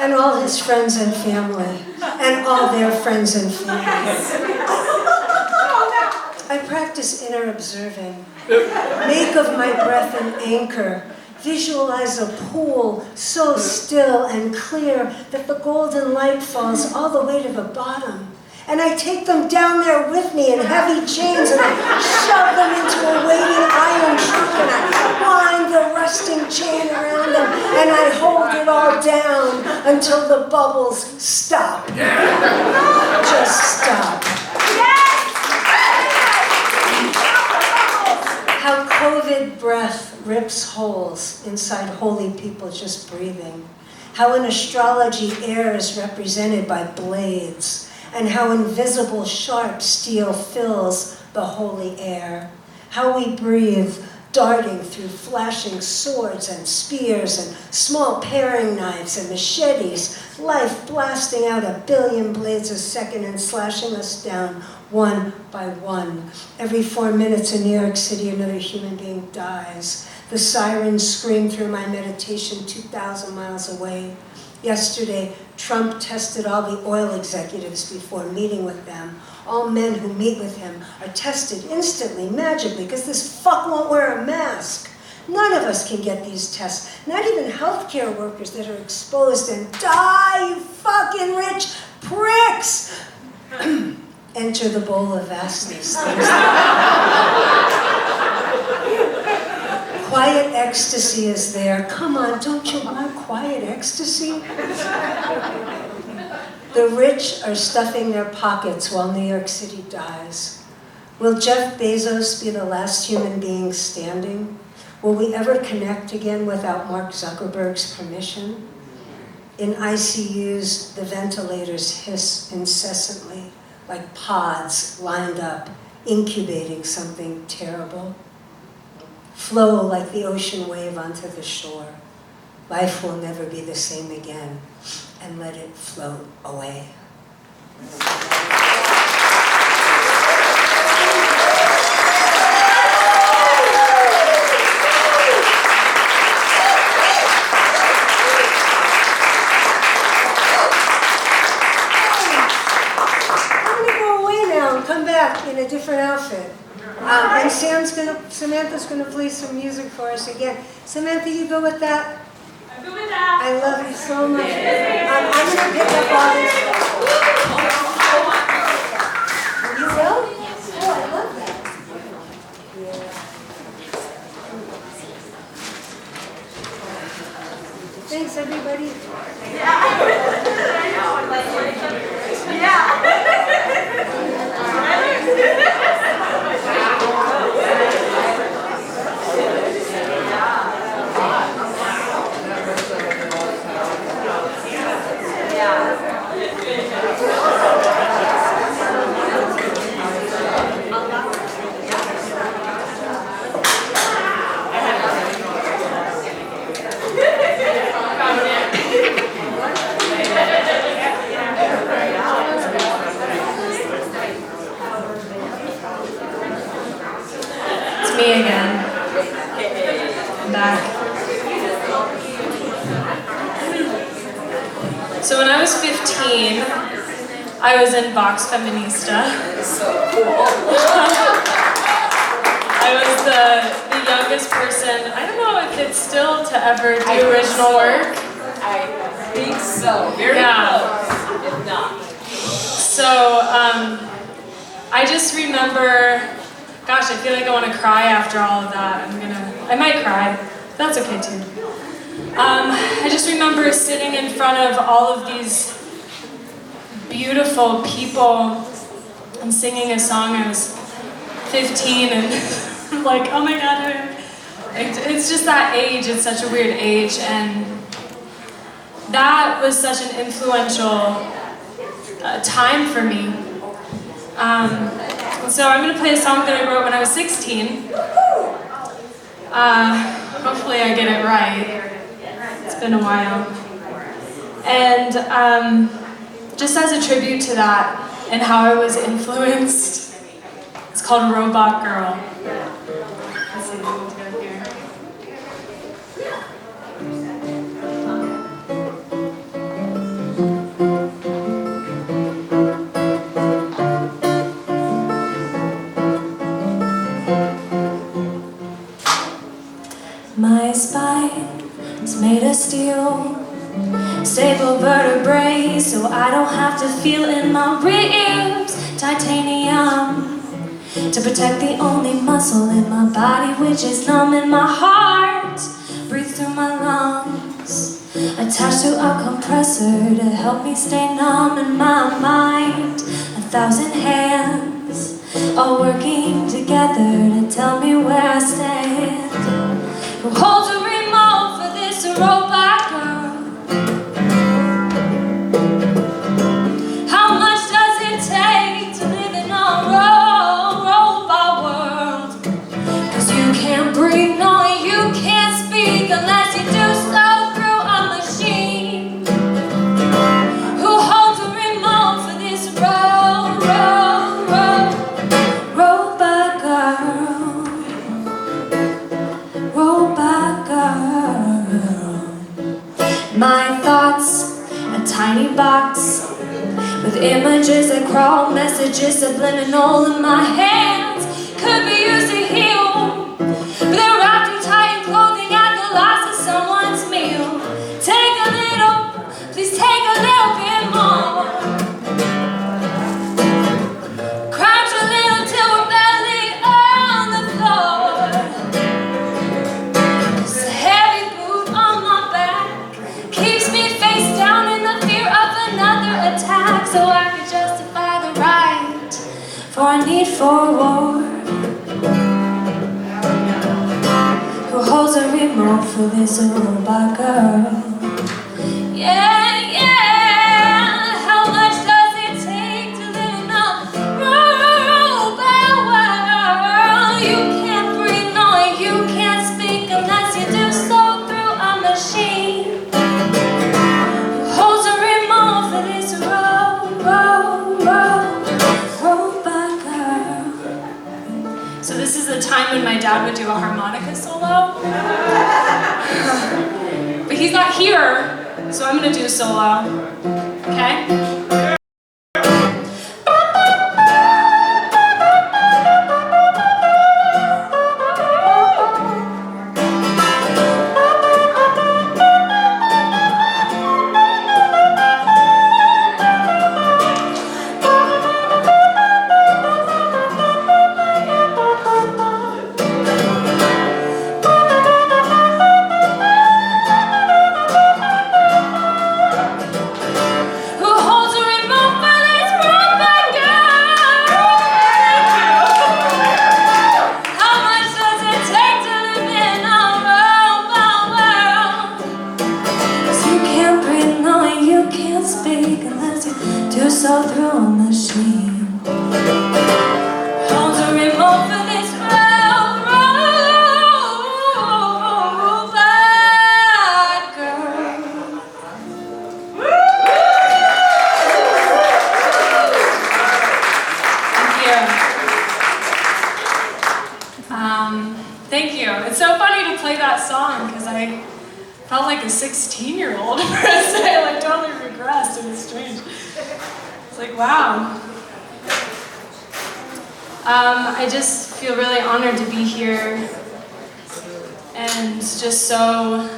And all his friends and family, and all their friends and family. I practice inner observing. Make of my breath an anchor. Visualize a pool so still and clear that the golden light falls all the way to the bottom. And I take them down there with me in heavy chains, and I shove them into a waiting iron chute, and I wind the rusting chain around them, and I hold it all down until the bubbles stop. Just stop. How COVID breath rips holes inside holy people just breathing. How in astrology air is represented by blades, and how invisible sharp steel fills the holy air. How we breathe, darting through flashing swords and spears and small paring knives and machetes, life blasting out 1 billion blades a second and slashing us down one by one. Every 4 minutes in New York City, another human being dies. The sirens scream through my meditation 2,000 miles away. Yesterday, Trump tested all the oil executives before meeting with them. All men who meet with him are tested instantly, magically, because this fuck won't wear a mask. None of us can get these tests, not even healthcare workers that are exposed and die, you fucking rich pricks! Enter the bowl of vastness. Quiet ecstasy is there. Come on, don't you want quiet ecstasy? The rich are stuffing their pockets while New York City dies. Will Jeff Bezos be the last human being standing? Will we ever connect again without Mark Zuckerberg's permission? In ICUs, the ventilators hiss incessantly, like pods lined up, incubating something terrible. Flow like the ocean wave onto the shore. Life will never be the same again, and let it float away. Come back in a different outfit. And Samantha's gonna play some music for us again. Samantha, you go with that? I'm good with that. I love you so much. I'm gonna pick up all this. You will? Oh, I love that. Thanks, everybody. Me again. I'm back. So when I was 15, I was in Vox Feminista. I was the youngest person, I don't know if it's still to ever do original work. I think so. Very close, if not. So I just remember, gosh, I feel like I want to cry after all of that. I might cry. That's okay too. I just remember sitting in front of all of these beautiful people and singing a song. I was 15 and like, oh my God, it's just that age. It's such a weird age, and that was such an influential time for me. So I'm going to play a song that I wrote when I was 16. Hopefully I get it right. It's been a while. And just as a tribute to that and how I was influenced, it's called Robot Girl. Let's see what we've got here. My spider Disable vertebrae so I don't have to feel in my ribs. Titanium to protect the only muscle in my body which is numb in my heart. Breathe through my lungs, attached to a compressor to help me stay numb in my mind. 1,000 hands all working together to tell me where I stand. Who holds a remote for this robot girl? How much does it take to live in a robot world? 'Cause you can't breathe, no, you can't speak unless you do so through a machine. Who holds a remote for this robot girl? Robot girl. My thoughts, a tiny box with images that crawl, messages subliminal in my hands. Could be used to heal, but they're wrapped in tight clothing at the loss of someone's meal. Take a little, please take a little bit more. Crouch a little till we're barely on the floor. This heavy boot on my back keeps me face down in the fear of another attack, so I could justify the right for a need for war. Who holds a remote for this robot girl? Yeah, yeah. How much does it take to live in a robot world? You can't breathe, no, you can't speak unless you do so through a machine. Who holds a remote for this robot girl? So this is the time when my dad would do a harmonica solo. But he's not here, so I'm gonna do a solo. Okay? So through a machine. Holds a remote for this robot girl. Thank you. It's so funny to play that song because I felt like a 16-year-old for a second, like totally regressed. It was strange. It's like, wow. I just feel really honored to be here and just so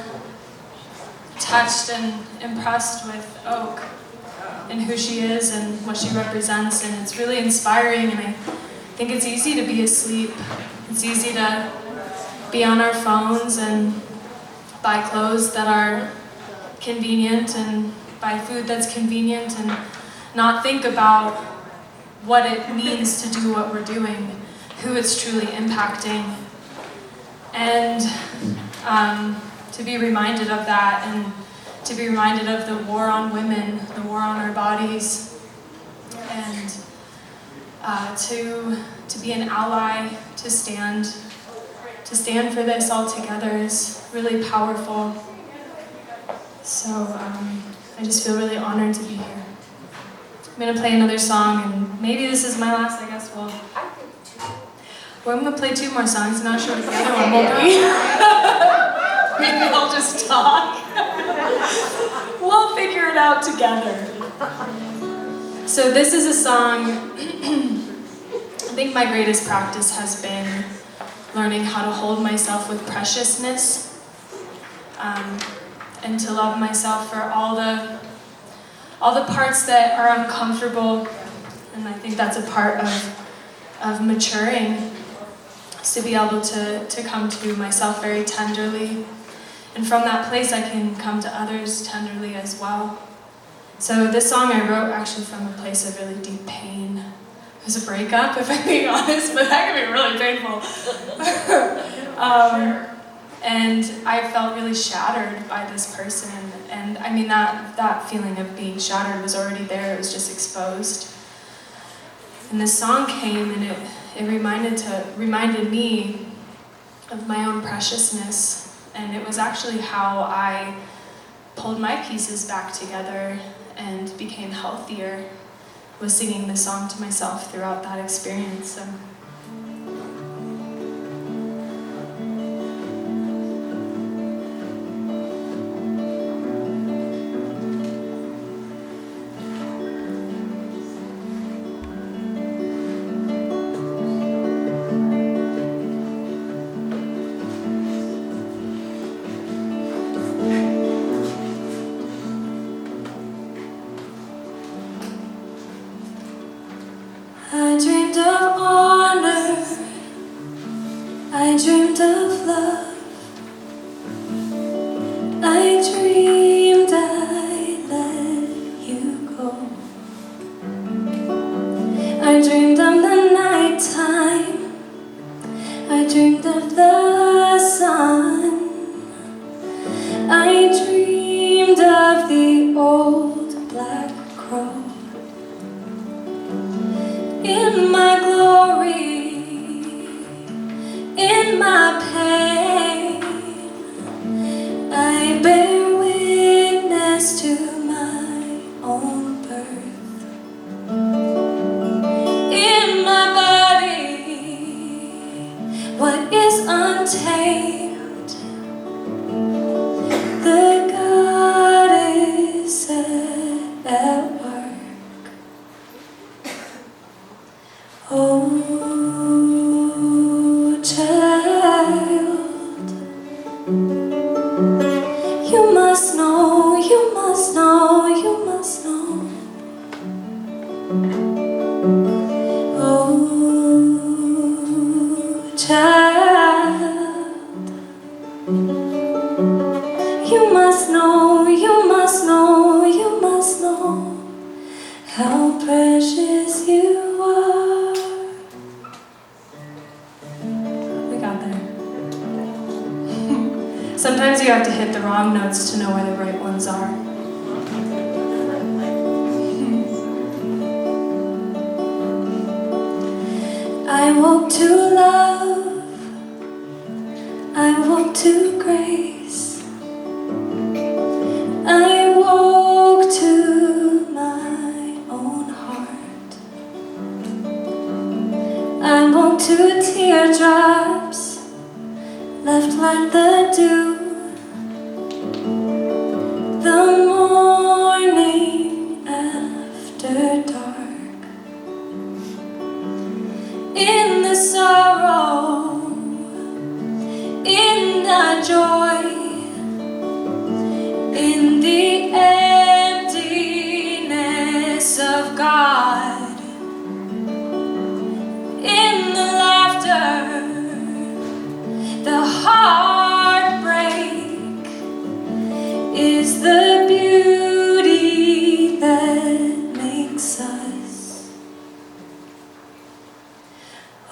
touched and impressed with Oak and who she is and what she represents, and it's really inspiring, and I think it's easy to be asleep. It's easy to be on our phones and buy clothes that are convenient and buy food that's convenient and not think about what it means to do what we're doing, who it's truly impacting, and to be reminded of that, and to be reminded of the war on women, the war on our bodies, and to be an ally, to stand for this all together is really powerful. So I just feel really honored to be here. I'm gonna play another song, and maybe this is my last, I guess. Well, I'm gonna play 2 more songs. I'm not sure what the other one will be. Maybe I'll just talk. We'll figure it out together. So this is a song, I think my greatest practice has been learning how to hold myself with preciousness. and to love myself for all the parts that are uncomfortable. And I think that's a part of maturing, is to be able to come to myself very tenderly. And from that place, I can come to others tenderly as well. So this song I wrote actually from a place of really deep pain. It was a breakup, if I'm being honest, but that can be really painful. And I felt really shattered by this person. And I mean, that feeling of being shattered was already there, it was just exposed. And this song came and it reminded me of my own preciousness. And it was actually how I pulled my pieces back together and became healthier, was singing this song to myself throughout that experience. So. I dreamed of honor, I dreamed of love, I dreamed I let you go. I dreamed of the nighttime, I dreamed of the sun, I dreamed of the old black crow. In my glory, in my pain, I bear witness to my own birth. In my body, what is untamed, the God is set at work. Oh, child, you must know, you must know, you must know. Oh, child, you must know, you must know, you must know how precious you are. Sometimes you have to hit the wrong notes to know where the right ones are. I woke to love, I woke to grace, I woke to my own heart, I woke to teardrops left like the dew, the morning after dark. In the sorrow, in the joy, in the emptiness of God, in the laughter, the heartbreak is the beauty that makes us.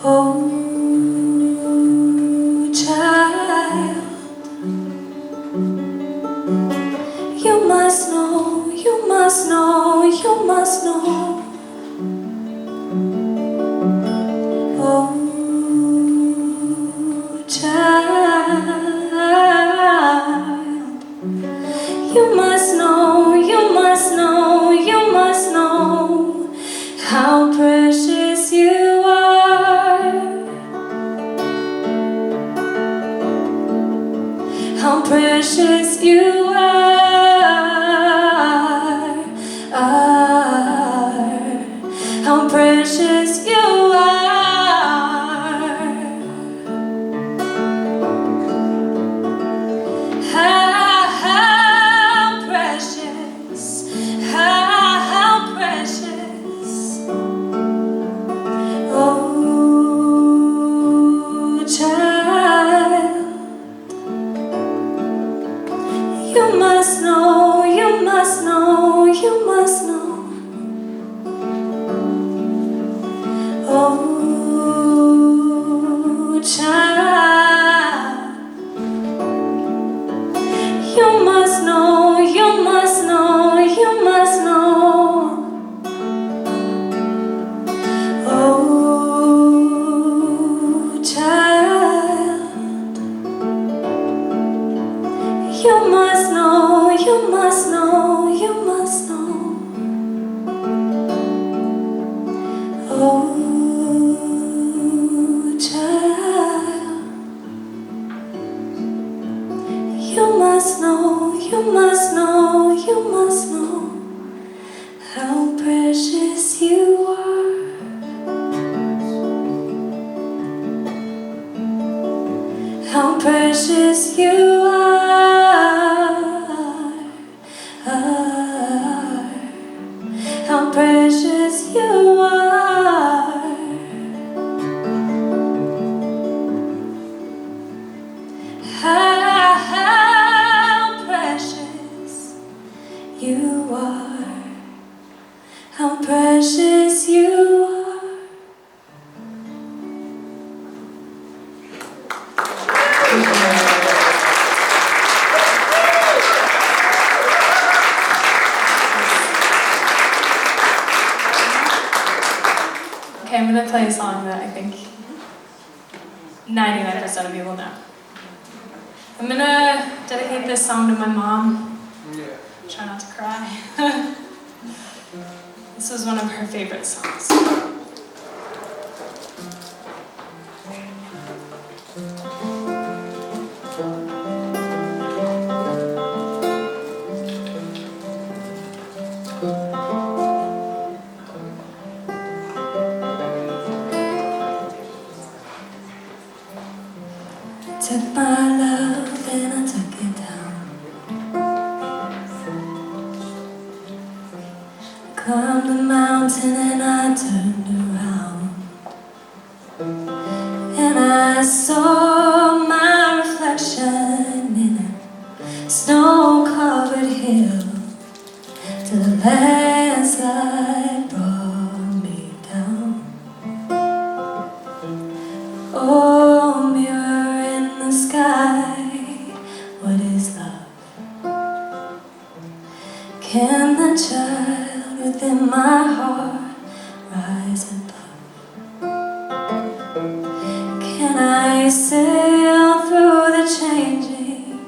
Oh, child, you must know, you must know, you must know. Oh, child, you must know, you must know, you must know how precious you are. child, you must know, you must know, you must know. Oh, child, you must know, you must know, you must know. Oh, child, you must know, you must know, you must know how precious you are, how precious you are, how precious you are, how precious you are, how precious you are. Okay, I'm gonna play a song that I think 99% of you will know. I'm gonna dedicate this song to my mom. Try not to cry. This was one of her favorite songs. Took my love and I took it down. Climbed the mountain and I turned around, and I saw my reflection in a snow-covered hill, till the landslide brought me down. Oh, mirror in the sky, what is love? Can the child within my heart rise above? Can I sail through the changing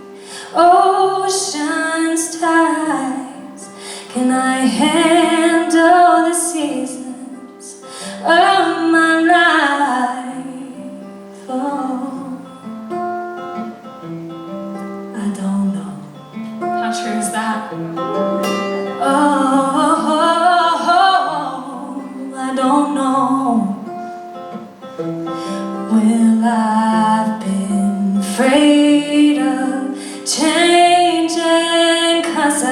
ocean's tides? Can I handle the seasons of my life? Oh, I don't know. How true is that? Oh, I don't know. Well, I've been afraid of changing, 'cause I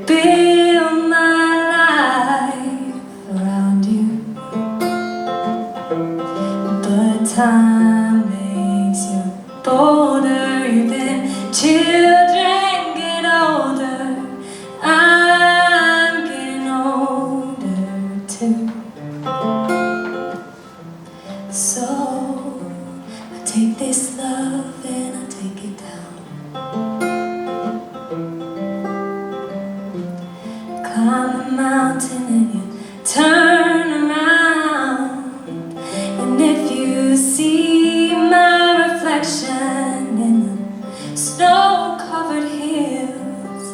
build my life around you. But time makes you bolder, even children get older. I'm getting older too. So I take this love and I take it down. Climb the mountain and you turn around, and if you see my reflection in the snow-covered hills,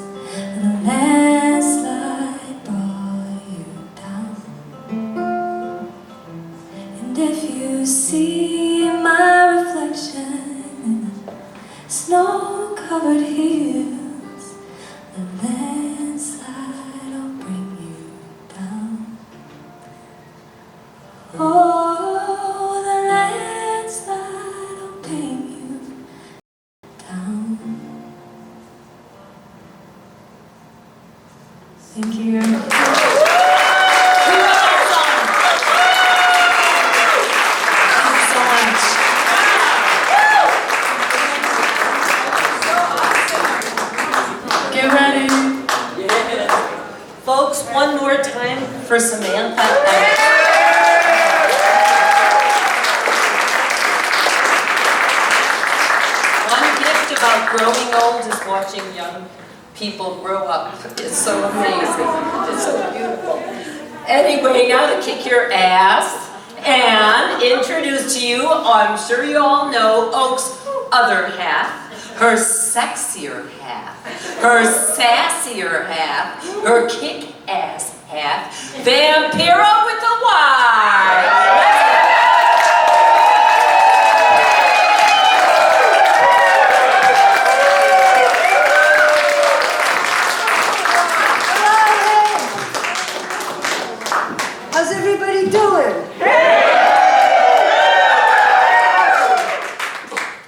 the landslide brought you down. And if you see my reflection in the snow-covered hills, the landslide will bring you down. Oh, the landslide will bring you down. Thank you. Who wrote that song? Thank you so much. Get ready. Folks, one more time for Samantha. watching young people grow up is so amazing. It's so beautiful. Anyway, now to kick your ass and introduce to you, I'm sure you all know, Oak's other half, her sexier half, her sassier half, her kick-ass half, Vampira with a Y. How's everybody doing?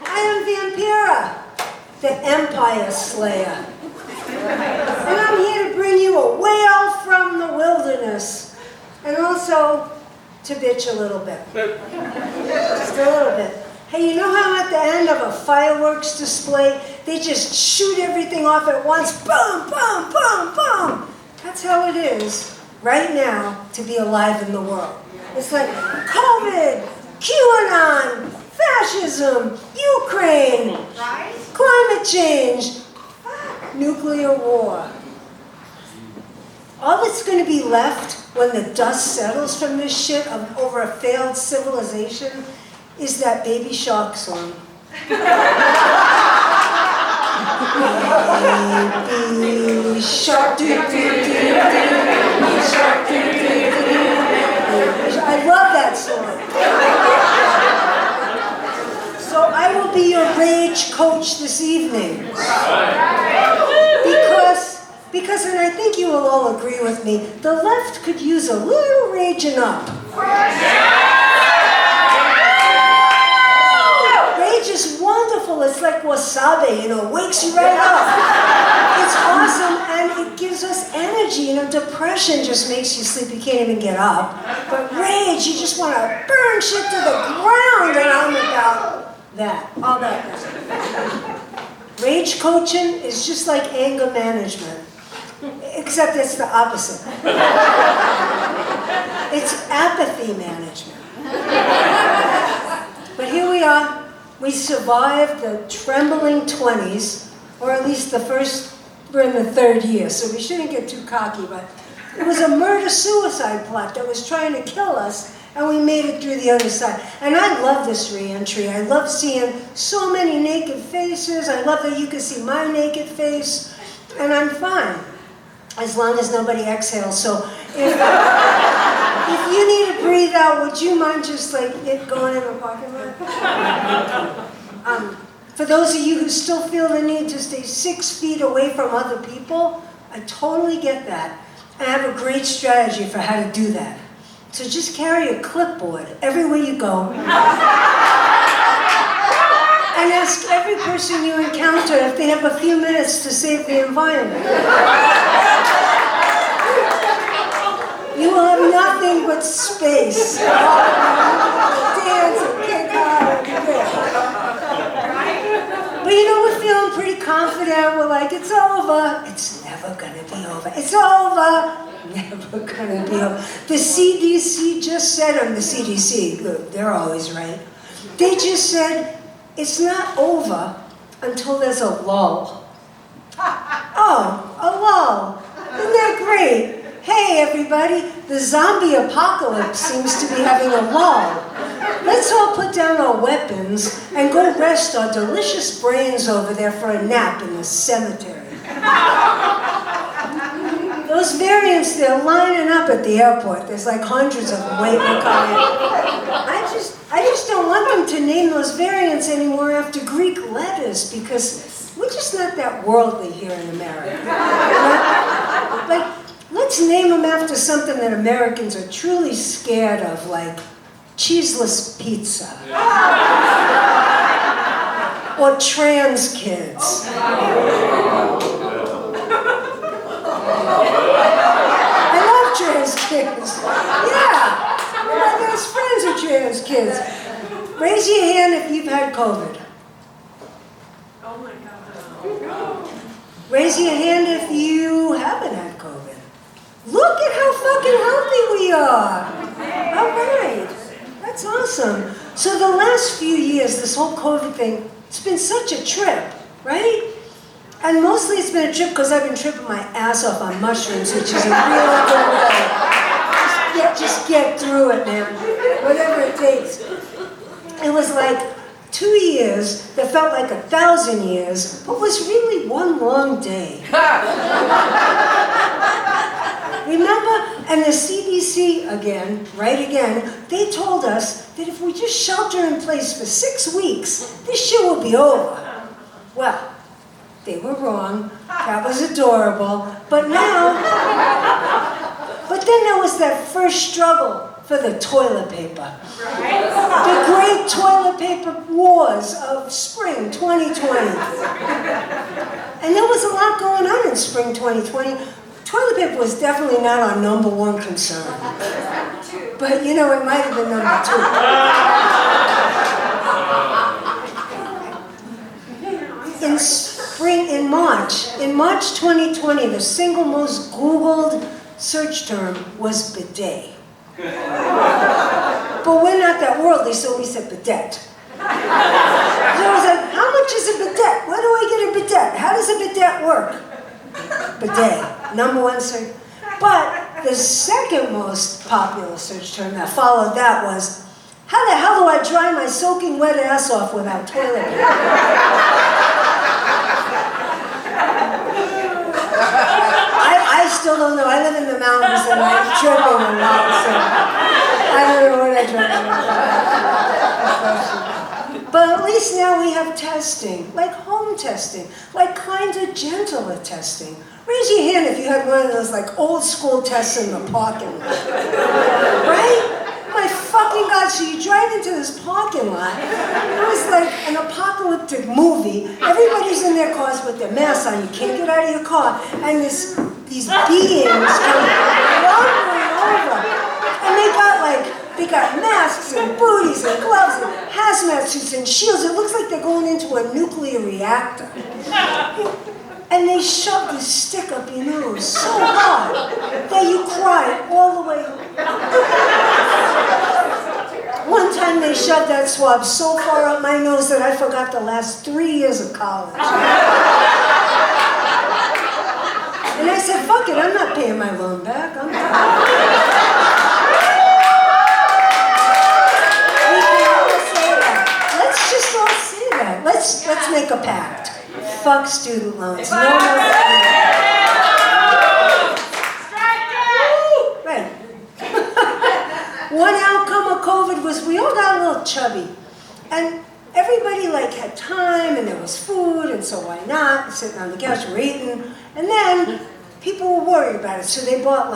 I am Vampira, the Empire Slayer. And I'm here to bring you a wail from the wilderness. And also to bitch a little bit. Just a little bit. Hey, you know how at the end of a fireworks display, they just shoot everything off at once? Boom, boom, boom, boom. That's how it is right now to be alive in the world. It's like COVID, QAnon, fascism, Ukraine, climate change, nuclear war. All that's going to be left when the dust settles from this shit over a failed civilization is that Baby Shark song. Baby Shark, do do do do. Baby Shark, do do do do. I love that song. So I will be your rage coach this evening. Because, and I think you will all agree with me, the left could use a little raging up. Rage is wonderful. It's like wasabi, wakes you right up. It's awesome, and it gives us energy. Depression just makes you sleep. You can't even get up. But rage, you just want to burn shit to the ground, and I'm about that. All that. Rage coaching is just like anger management. Except it's the opposite. It's apathy management. But here we are. We survived the trembling 20s, or at least we're in the third year, so we shouldn't get too cocky, but it was a murder-suicide plot that was trying to kill us, and we made it through the other side. And I love this re-entry. I love seeing so many naked faces. I love that you can see my naked face, and I'm fine. As long as nobody exhales. So if you need to breathe out, would you mind just it going in the parking lot? For those of you who still feel the need to stay 6 feet away from other people, I totally get that. And I have a great strategy for how to do that. So just carry a clipboard everywhere you go. And ask every person you encounter if they have a few minutes to save the environment. You will have nothing but space. Dance and kick out and But we're feeling pretty confident. We're like, it's over. It's never gonna be over. It's over. Never gonna be over. The CDC just said, the CDC, they're always right. They just said, it's not over until there's a lull. Oh, a lull. Isn't that great? Hey, everybody, the zombie apocalypse seems to be having a lull. Let's all put down our weapons and go rest our delicious brains over there for a nap in the cemetery. Those variants, they're lining up at the airport. There's like hundreds of them waiting to come in. I just don't want them to name those variants anymore after Greek letters because we're just not that worldly here in America. Let's name them after something that Americans are truly scared of, like cheeseless pizza. Or trans kids. I love trans kids. Yeah. My best friends are trans kids. Raise your hand if you've had COVID. Oh my God. Raise your hand if you haven't had COVID. Look at how fucking healthy we are. All right. That's awesome. So the last few years, this whole COVID thing, it's been such a trip, right? And mostly it's been a trip because I've been tripping my ass off on mushrooms, which is a really good way. Just get through it, man. Whatever it takes. It was like 2 years that felt like 1,000 years, but was really one long day. Remember? And the CDC, again, they told us that if we just shelter in place for 6 weeks, this shit will be over. Well, they were wrong. That was adorable. But then there was that first struggle for the toilet paper. The great toilet paper wars of spring 2020. And there was a lot going on in spring 2020. Toilet paper was definitely not our '1 concern. But you know, it might have been #2. In March 2020, the single most Googled search term was bidet. But we're not that worldly, so we said bidet. So I was like, how much is a bidet? Where do I get a bidet? How does a bidet work? Bidet, #1 search. But the second most popular search term that followed that was, how the hell do I dry my soaking wet ass off without toilet paper? I still don't know. I live in the mountains and I'm tripping a lot, so I don't know what I tried to do. But at least now we have testing, like home testing, like kind of gentler testing. Raise your hand if you had one of those like old school tests in the parking lot. Right? My fucking God, so you drive into this parking lot, it was like an apocalyptic movie. Everybody's in their cars with their masks on, you can't get out of your car, and these beings come wandering over. And they got masks and booties and gloves and hazmat suits and shields. It looks like they're going into a nuclear reactor. And they shove this stick up your nose so hard that you cry all the way. One time they shoved that swab so far up my nose that I forgot the last 3 years of college. And I said, fuck it, I'm not paying my loan back. We can all say that. Let's just all say that. Let's make a pact. Fuck student loans. No more student loans. Right. One outcome of COVID was we all got a little chubby. And everybody had time and there was food and so why not? Sitting on the couch, we're eating. And then people were worried about it. So they bought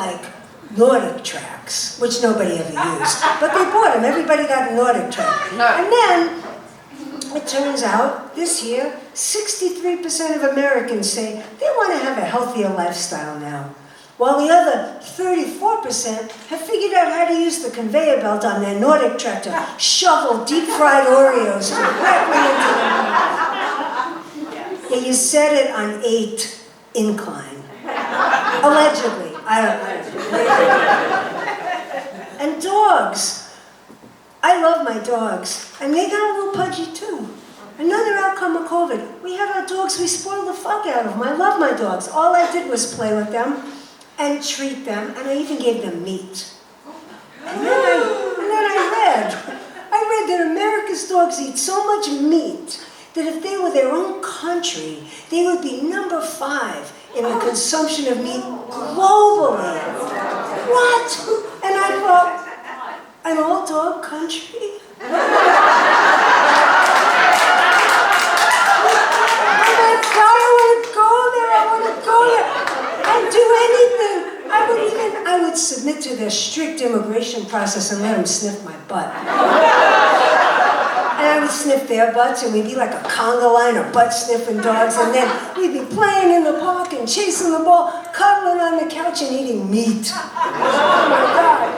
Nordic tracks, which nobody ever used. But they bought them. Everybody got a Nordic track. And then it turns out this year, 63% of Americans say they want to have a healthier lifestyle now, while the other 34% have figured out how to use the conveyor belt on their Nordic track to shovel deep-fried Oreos directly into the mouth. Yeah, you set it on 8 incline. Allegedly. I don't know. And dogs. I love my dogs, and they got a little pudgy too. Another outcome of COVID. We have our dogs, we spoil the fuck out of them. I love my dogs. All I did was play with them and treat them, and I even gave them meat. And then I read that America's dogs eat so much meat that if they were their own country, they would be #5 in the consumption of meat globally. What? And I thought, an all dog country? Oh my God, I want to go there. I'd do anything. I would submit to their strict immigration process and let them sniff my butt. And I would sniff their butts and we'd be like a conga line of butt sniffing dogs, and then we'd be playing in the park and chasing the ball, cuddling on the couch and eating meat. Oh my God.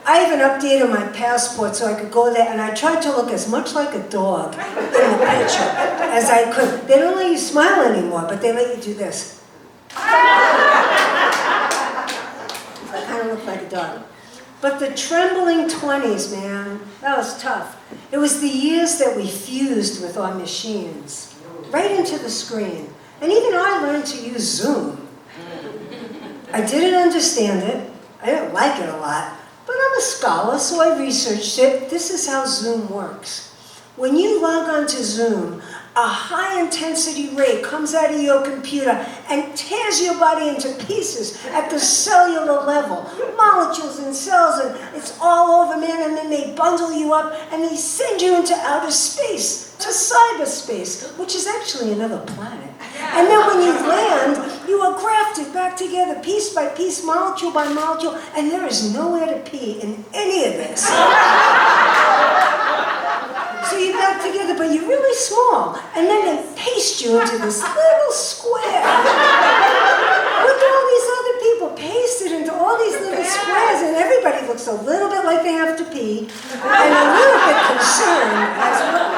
I even updated my passport so I could go there, and I tried to look as much like a dog in the picture as I could. They don't let you smile anymore, but they let you do this. I kind of look like a dog. But the trembling 20s, man, that was tough. It was the years that we fused with our machines, right into the screen. And even I learned to use Zoom. I didn't understand it. I didn't like it a lot. But I'm a scholar, so I researched it. This is how Zoom works. When you log on to Zoom, a high-intensity ray comes out of your computer and tears your body into pieces at the cellular level. Molecules and cells, and it's all over, man, and then they bundle you up and they send you into outer space, to cyberspace, which is actually another planet. And then when you land, you are grafted back together, piece by piece, molecule by molecule, and there is nowhere to pee in any of this. So you're back together, but you're really small. And then they paste you into this little square. With all these other people pasted into all these little squares, and everybody looks a little bit like they have to pee, and a little bit concerned as well.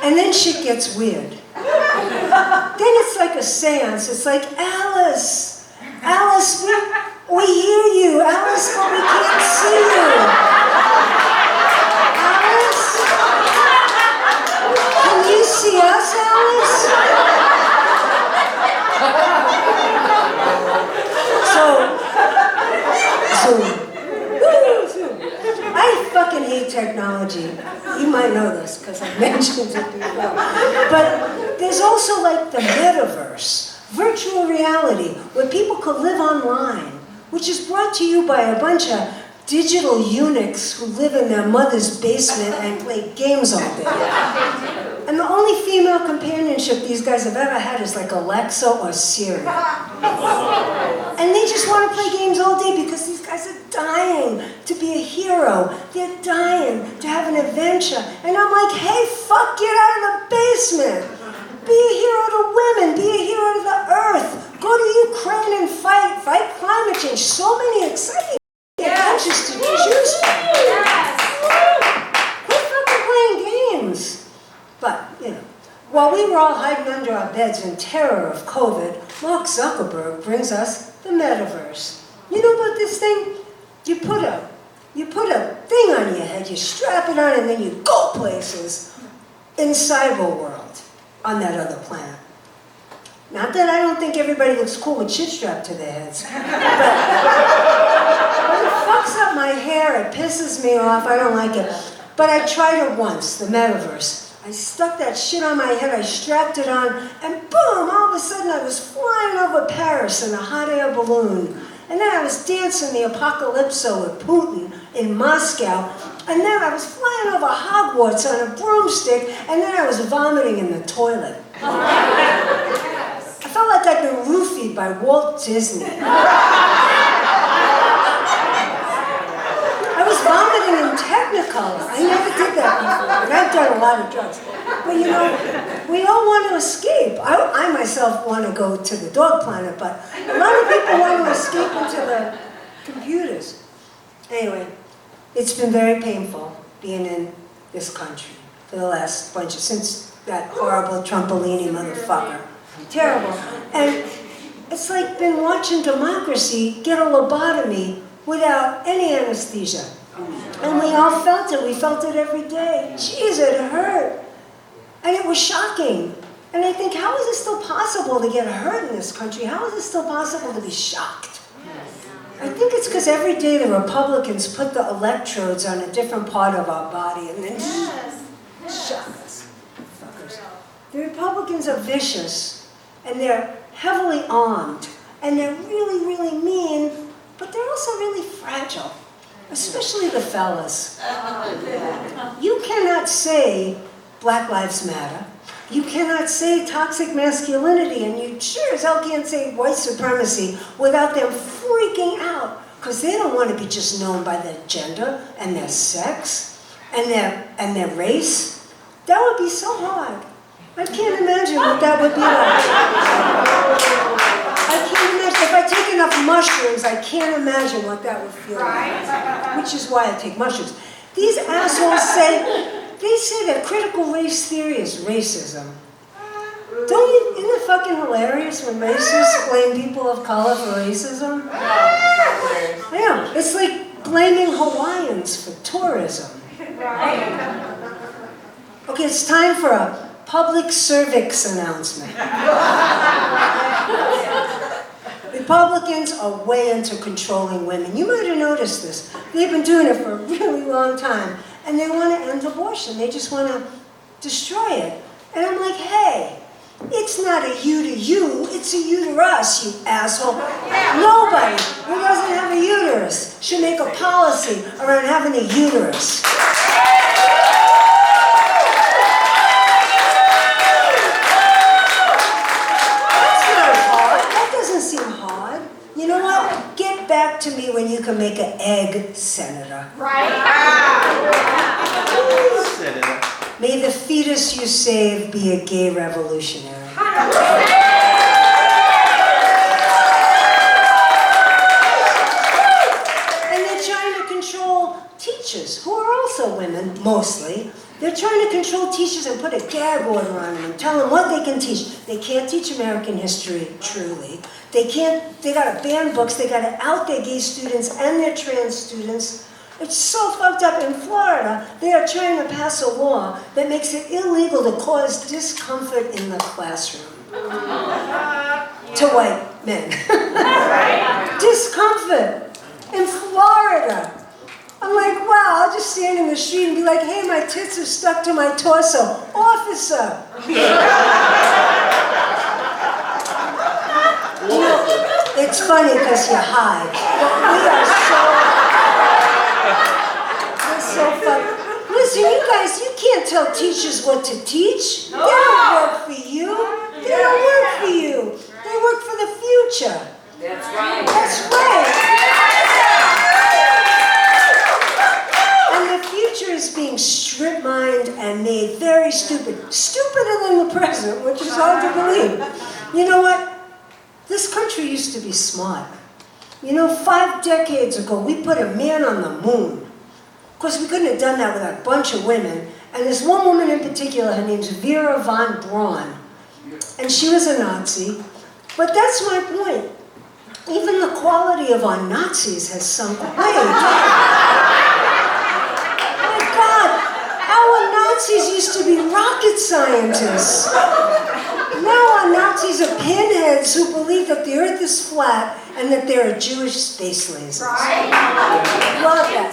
And then shit gets weird. Then it's like a seance. It's like, Alice, Alice, we hear you. Alice, but we can't see you. Can you see us, Alice? Zoom. I fucking hate technology. You might know this because I mentioned it before. But there's also like the metaverse, virtual reality, where people could live online, which is brought to you by a bunch of digital eunuchs who live in their mother's basement and play games all day. And the only female companionship these guys have ever had is like Alexa or Siri. And they just want to play games all day because these guys are dying to be a hero. They're dying to have an adventure. And I'm like, hey, fuck, get out of the basement. Be a hero to women. Be a hero to the earth. Go to Ukraine and fight climate change. So many exciting adventures to choose from. Quit fucking playing games. But, while we were all hiding under our beds in terror of COVID, Mark Zuckerberg brings us the metaverse. You know about this thing? You put a thing on your head, you strap it on, and then you go places in cyber world on that other planet. Not that I don't think everybody looks cool with shit strapped to their heads. But it fucks up my hair, it pisses me off, I don't like it. But I tried it once, the metaverse. I stuck that shit on my head, I strapped it on, and boom, all of a sudden I was flying over Paris in a hot air balloon. And then I was dancing the Apocalypso with Putin in Moscow. And then I was flying over Hogwarts on a broomstick, and then I was vomiting in the toilet. I felt like I'd been roofied by Walt Disney. I was vomiting in Technicolor. I never did that before, and I've done a lot of drugs. But we all want to escape. I myself want to go to the dog planet, but a lot of people want to escape into the computers. Anyway, it's been very painful being in this country for the last bunch of, since that horrible Trumpolini motherfucker. Terrible. And it's like been watching democracy get a lobotomy without any anesthesia. And we all felt it. We felt it every day. Jeez, it hurt. And it was shocking. And I think, how is it still possible to get hurt in this country? How is it still possible to be shocked? I think it's because every day the Republicans put the electrodes on a different part of our body and then shock us. Fuckers. The Republicans are vicious, and they're heavily armed, and they're really, really mean, but they're also really fragile, especially the fellas. You cannot say Black Lives Matter. You cannot say toxic masculinity, and you sure as hell can't say white supremacy without them freaking out, because they don't want to be just known by their gender and their sex and their race. That would be so hard. I can't imagine what that would be like. I can't imagine. If I take enough mushrooms, I can't imagine what that would feel like. Which is why I take mushrooms. These assholes say that critical race theory is racism. Isn't it fucking hilarious when racists blame people of color for racism? Yeah, it's like blaming Hawaiians for tourism. Okay, it's time for a public cervix announcement. Republicans are way into controlling women. You might have noticed this. They've been doing it for a really long time. And they want to end abortion. They just want to destroy it. And I'm like, hey, it's not a you to you, it's a you to us, you asshole. Nobody who doesn't have a uterus should make a policy around having a uterus. You know what? Get back to me when you can make an egg, Senator. Right? Senator. May the fetus you save be a gay revolutionary. And they're trying to control teachers, who are also women, mostly. They're trying to control teachers and put a gag order on them and tell them what they can teach. They can't teach American history, truly. They gotta ban books, they gotta out their gay students and their trans students. It's so fucked up. In Florida, they are trying to pass a law that makes it illegal to cause discomfort in the classroom. To white men. Discomfort in Florida. I'm like, wow, I'll just stand in the street and be like, hey, my tits are stuck to my torso. Officer. You know, it's funny because you hide. But we are so funny. Listen, you guys, you can't tell teachers what to teach. They don't work for you. They don't work for you. They work for the future. That's right. That's right. And the future is being strip-mined and made very stupid. Stupider than the present, which is hard to believe. You know what? This country used to be smart. You know, 5 decades ago, we put a man on the moon. Of course, we couldn't have done that with a bunch of women. And there's one woman in particular, her name's Vera von Braun. And she was a Nazi. But that's my point. Even the quality of our Nazis has sunk way. My God, our Nazis used to be rocket scientists. Now our Nazis are pinheads who believe that the earth is flat and that there are Jewish space lasers. Love that.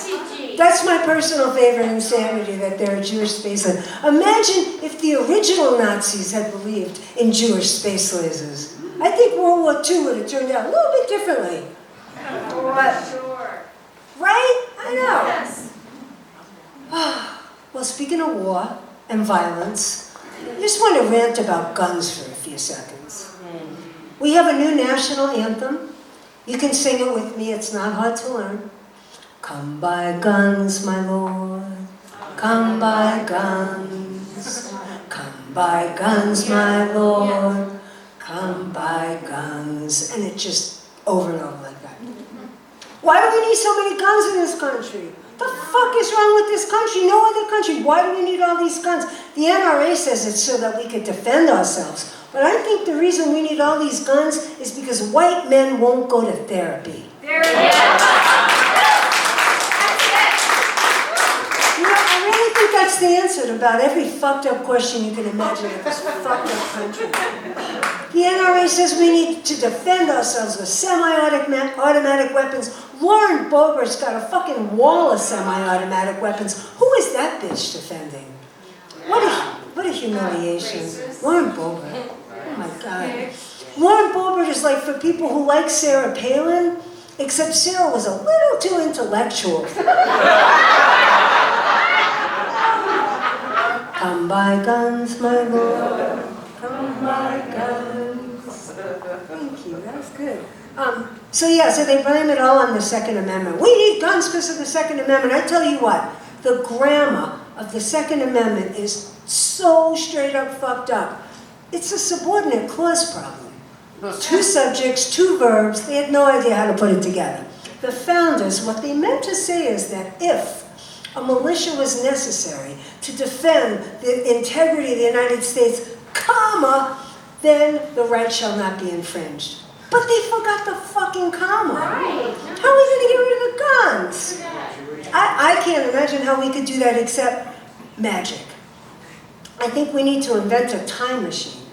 That's my personal favorite insanity, that there are Jewish space lasers. Imagine if the original Nazis had believed in Jewish space lasers. I think World War II would have turned out a little bit differently. Sure. Right? I know. Yes. Well, speaking of war and violence, I just want to rant about guns for a few seconds. We have a new national anthem. You can sing it with me, it's not hard to learn. Come buy guns, my lord. Come buy guns. Come buy guns, my lord. Come buy guns. And it just over and over like that. Why do we need so many guns in this country? The fuck is wrong with this country? No other country. Why do we need all these guns? The NRA says it's so that we could defend ourselves. But I think the reason we need all these guns is because white men won't go to therapy. There it is. You know, I really think that's the answer to about every fucked up question you can imagine in this fucked up country. The NRA says we need to defend ourselves with semi-automatic weapons. Lauren Boebert's got a fucking wall of semi-automatic weapons. Who is that bitch defending? What a humiliation. Lauren Boebert. Oh my God. Lauren Boebert is like for people who like Sarah Palin, except Sarah was a little too intellectual. Come buy guns, my lord. Come buy guns. Thank you, that's good. So they blame it all on the Second Amendment. We need guns because of the Second Amendment. I tell you what, the grammar of the Second Amendment is so straight up fucked up. It's a subordinate clause problem. 2 subjects, 2 verbs, they had no idea how to put it together. The founders, what they meant to say is that if a militia was necessary to defend the integrity of the United States, comma, then the right shall not be infringed. But they forgot the fucking comma. Right. How are we going to get rid of the guns? I can't imagine how we could do that except magic. I think we need to invent a time machine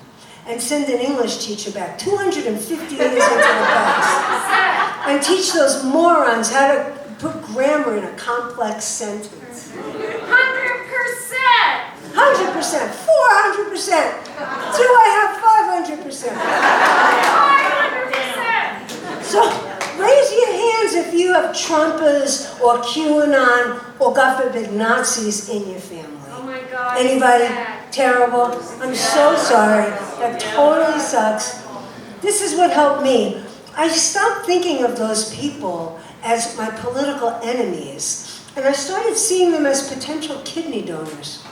and send an English teacher back 250 years into the past and teach those morons how to put grammar in a complex sentence. 100%! 100%, 400%. Do I have 500%? 500%! So raise your hands if you have Trumpers or QAnon or, God forbid, Nazis in your family. Oh my God. Anybody? Sad. Terrible? I'm so sorry. That totally sucks. This is what helped me. I stopped thinking of those people as my political enemies, and I started seeing them as potential kidney donors.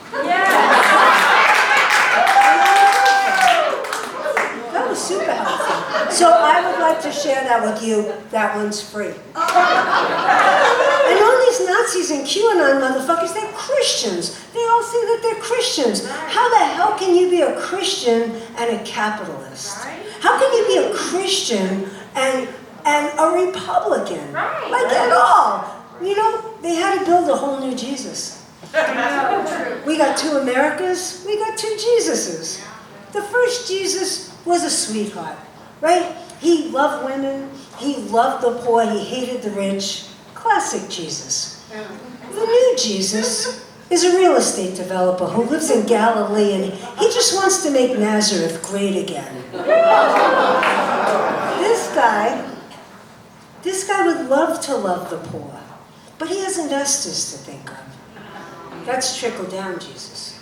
That was super helpful. So I would like to share that with you. That one's free. And all these Nazis and QAnon motherfuckers, they're Christians. They all say that they're Christians. How the hell can you be a Christian and a capitalist? How can you be a Christian and a Republican? Like at all. You know, they had to build a whole new Jesus. We got two Americas, we got two Jesuses. The first Jesus was a sweetheart, right? He loved women, he loved the poor, he hated the rich. Classic Jesus. The new Jesus is a real estate developer who lives in Galilee and he just wants to make Nazareth great again. This guy would love to love the poor, but he has investors to think of. That's trickle-down Jesus.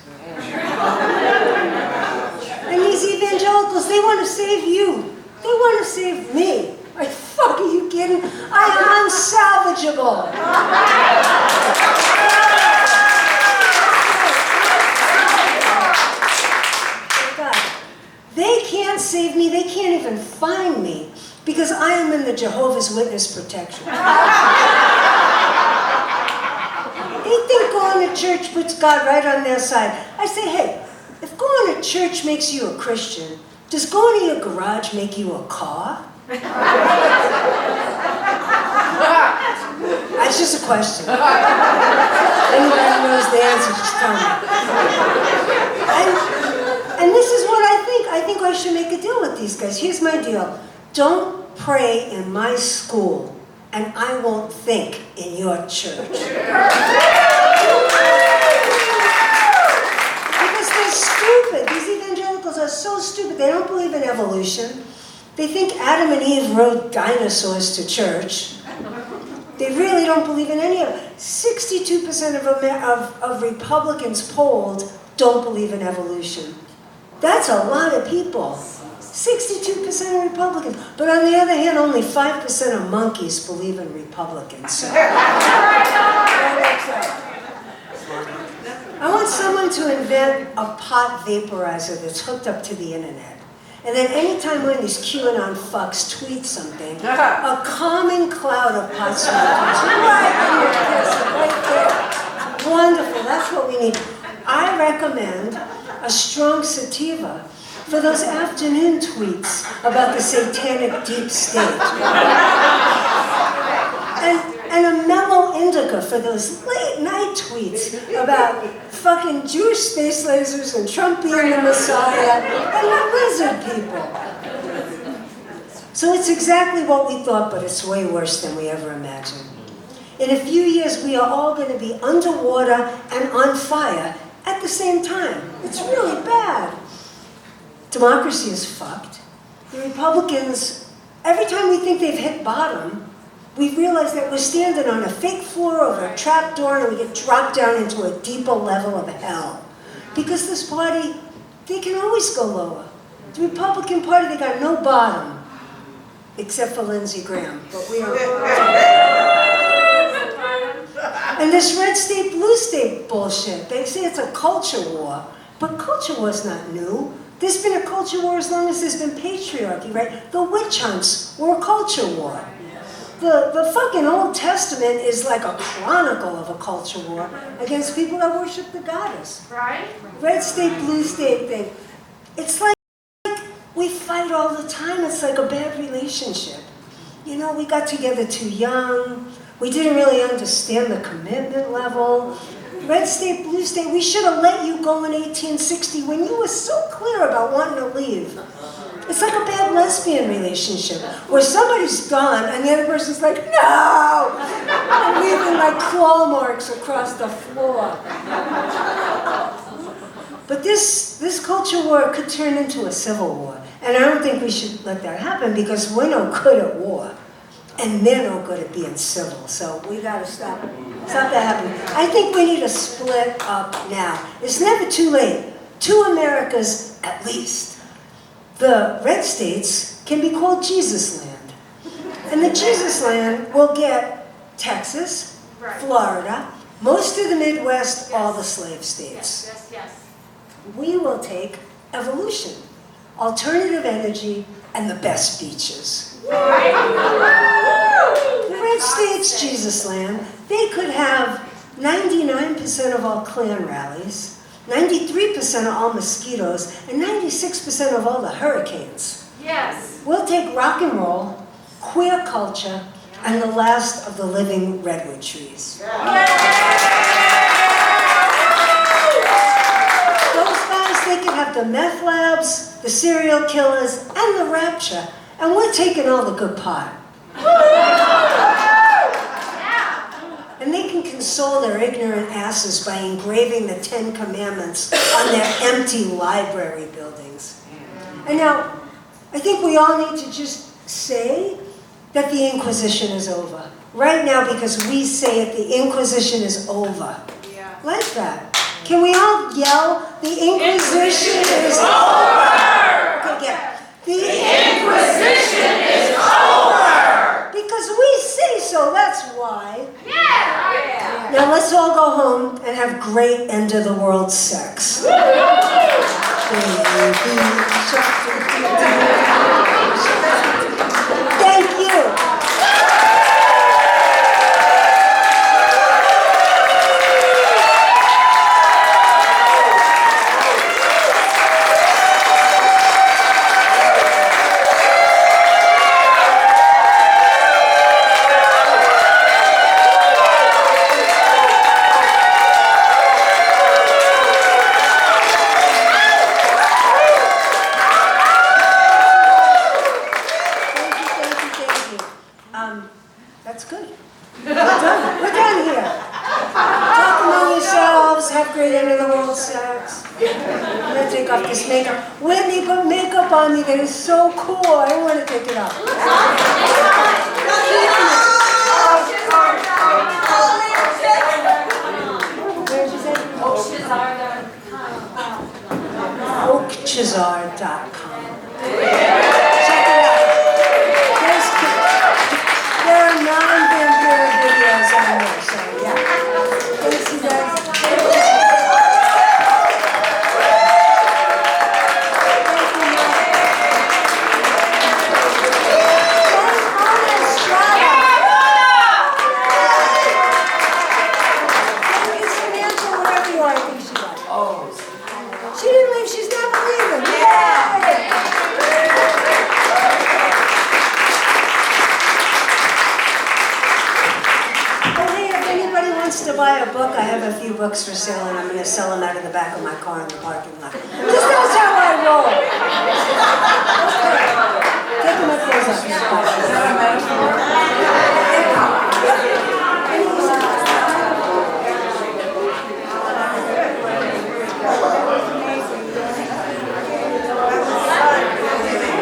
And these evangelicals, they want to save you. They want to save me. Like, fuck, are you kidding? I am unsalvageable. God, they can't save me. They can't even find me because I am in the Jehovah's Witness protection. They think going to church puts God right on their side. I say, hey, if going to church makes you a Christian, does going to your garage make you a car? That's just a question. Anybody knows the answer, just tell me. And this is what I think. I think I should make a deal with these guys. Here's my deal. Don't pray in my school, and I won't think in your church. Because they're stupid. These evangelicals are so stupid. They don't believe in evolution. They think Adam and Eve rode dinosaurs to church. They really don't believe in any of it. 62% of Republicans polled don't believe in evolution. That's a lot of people. 62% of Republicans. But on the other hand, only 5% of monkeys believe in Republicans. So. I want someone to invent a pot vaporizer that's hooked up to the internet. And then anytime one of these QAnon fucks tweets something, a calming cloud of pot smoke comes right on your piss, right there. Wonderful, that's what we need. I recommend a strong sativa for those afternoon tweets about the satanic deep state. And a mellow indica for those late night tweets about fucking Jewish space lasers and Trump being the Messiah and the lizard people. So it's exactly what we thought, but it's way worse than we ever imagined. In a few years, we are all going to be underwater and on fire at the same time. It's really bad. Democracy is fucked. The Republicans, every time we think they've hit bottom, we realize that we're standing on a fake floor over a trap door and we get dropped down into a deeper level of hell. Because this party, they can always go lower. The Republican Party, they got no bottom. Except for Lindsey Graham, but we are. And this red state, blue state bullshit, they say it's a culture war, but culture war's not new. There's been a culture war as long as there's been patriarchy, right? The witch hunts were a culture war. The fucking Old Testament is like a chronicle of a culture war against people that worship the goddess. Right? Red state, blue state thing. It's like we fight all the time. It's like a bad relationship. You know, we got together too young. We didn't really understand the commitment level. red state, blue state, we should have let you go in 1860 when you were so clear about wanting to leave. It's like a bad lesbian relationship where somebody's gone and the other person's like, no! I'm leaving my claw marks across the floor. But this culture war could turn into a civil war. And I don't think we should let that happen because we're no good at war. And they're no good at being civil. So we gotta stop that happening. I think we need to split up now. It's never too late. 2 Americas at least. The red states can be called Jesus land. And the Jesus land will get Texas, Florida, most of the Midwest, all the slave states. Yes. We will take evolution, alternative energy, and the best beaches. The red states, Jesus land, they could have 99% of all Klan rallies, 93% of all mosquitoes, and 96% of all the hurricanes. Yes. We'll take rock and roll, queer culture, and the last of the living redwood trees. Those guys, they can have the meth labs, the serial killers, and the Rapture, and we're taking all the good pot. And they can console their ignorant asses by engraving the 10 Commandments on their empty library buildings. And now, I think we all need to just say that the Inquisition is over. Right now, because we say it, the Inquisition is over. Yeah. Like that. Can we all yell, the Inquisition is over? Okay, again. The Inquisition is over! Because we say so, that's why. Yeah. Now let's all go home and have great end of the world sex. Thank you. That's good. We're done. We're done here. Talk among yourselves, have great end of the world sex. I'm gonna take off this makeup. Whitney put makeup on me that is so cool. I don't want to take it off. OakShazar.com. Check it out. There are 9 Vampira videos on there, so yeah. Thanks, you guys. She didn't leave, she's not leaving. Yay! Oh, hey, if anybody wants to buy a book, I have a few books for sale, and I'm going to sell them out of the back of my car in the parking lot. This is how I roll. Okay. Take them up, close up.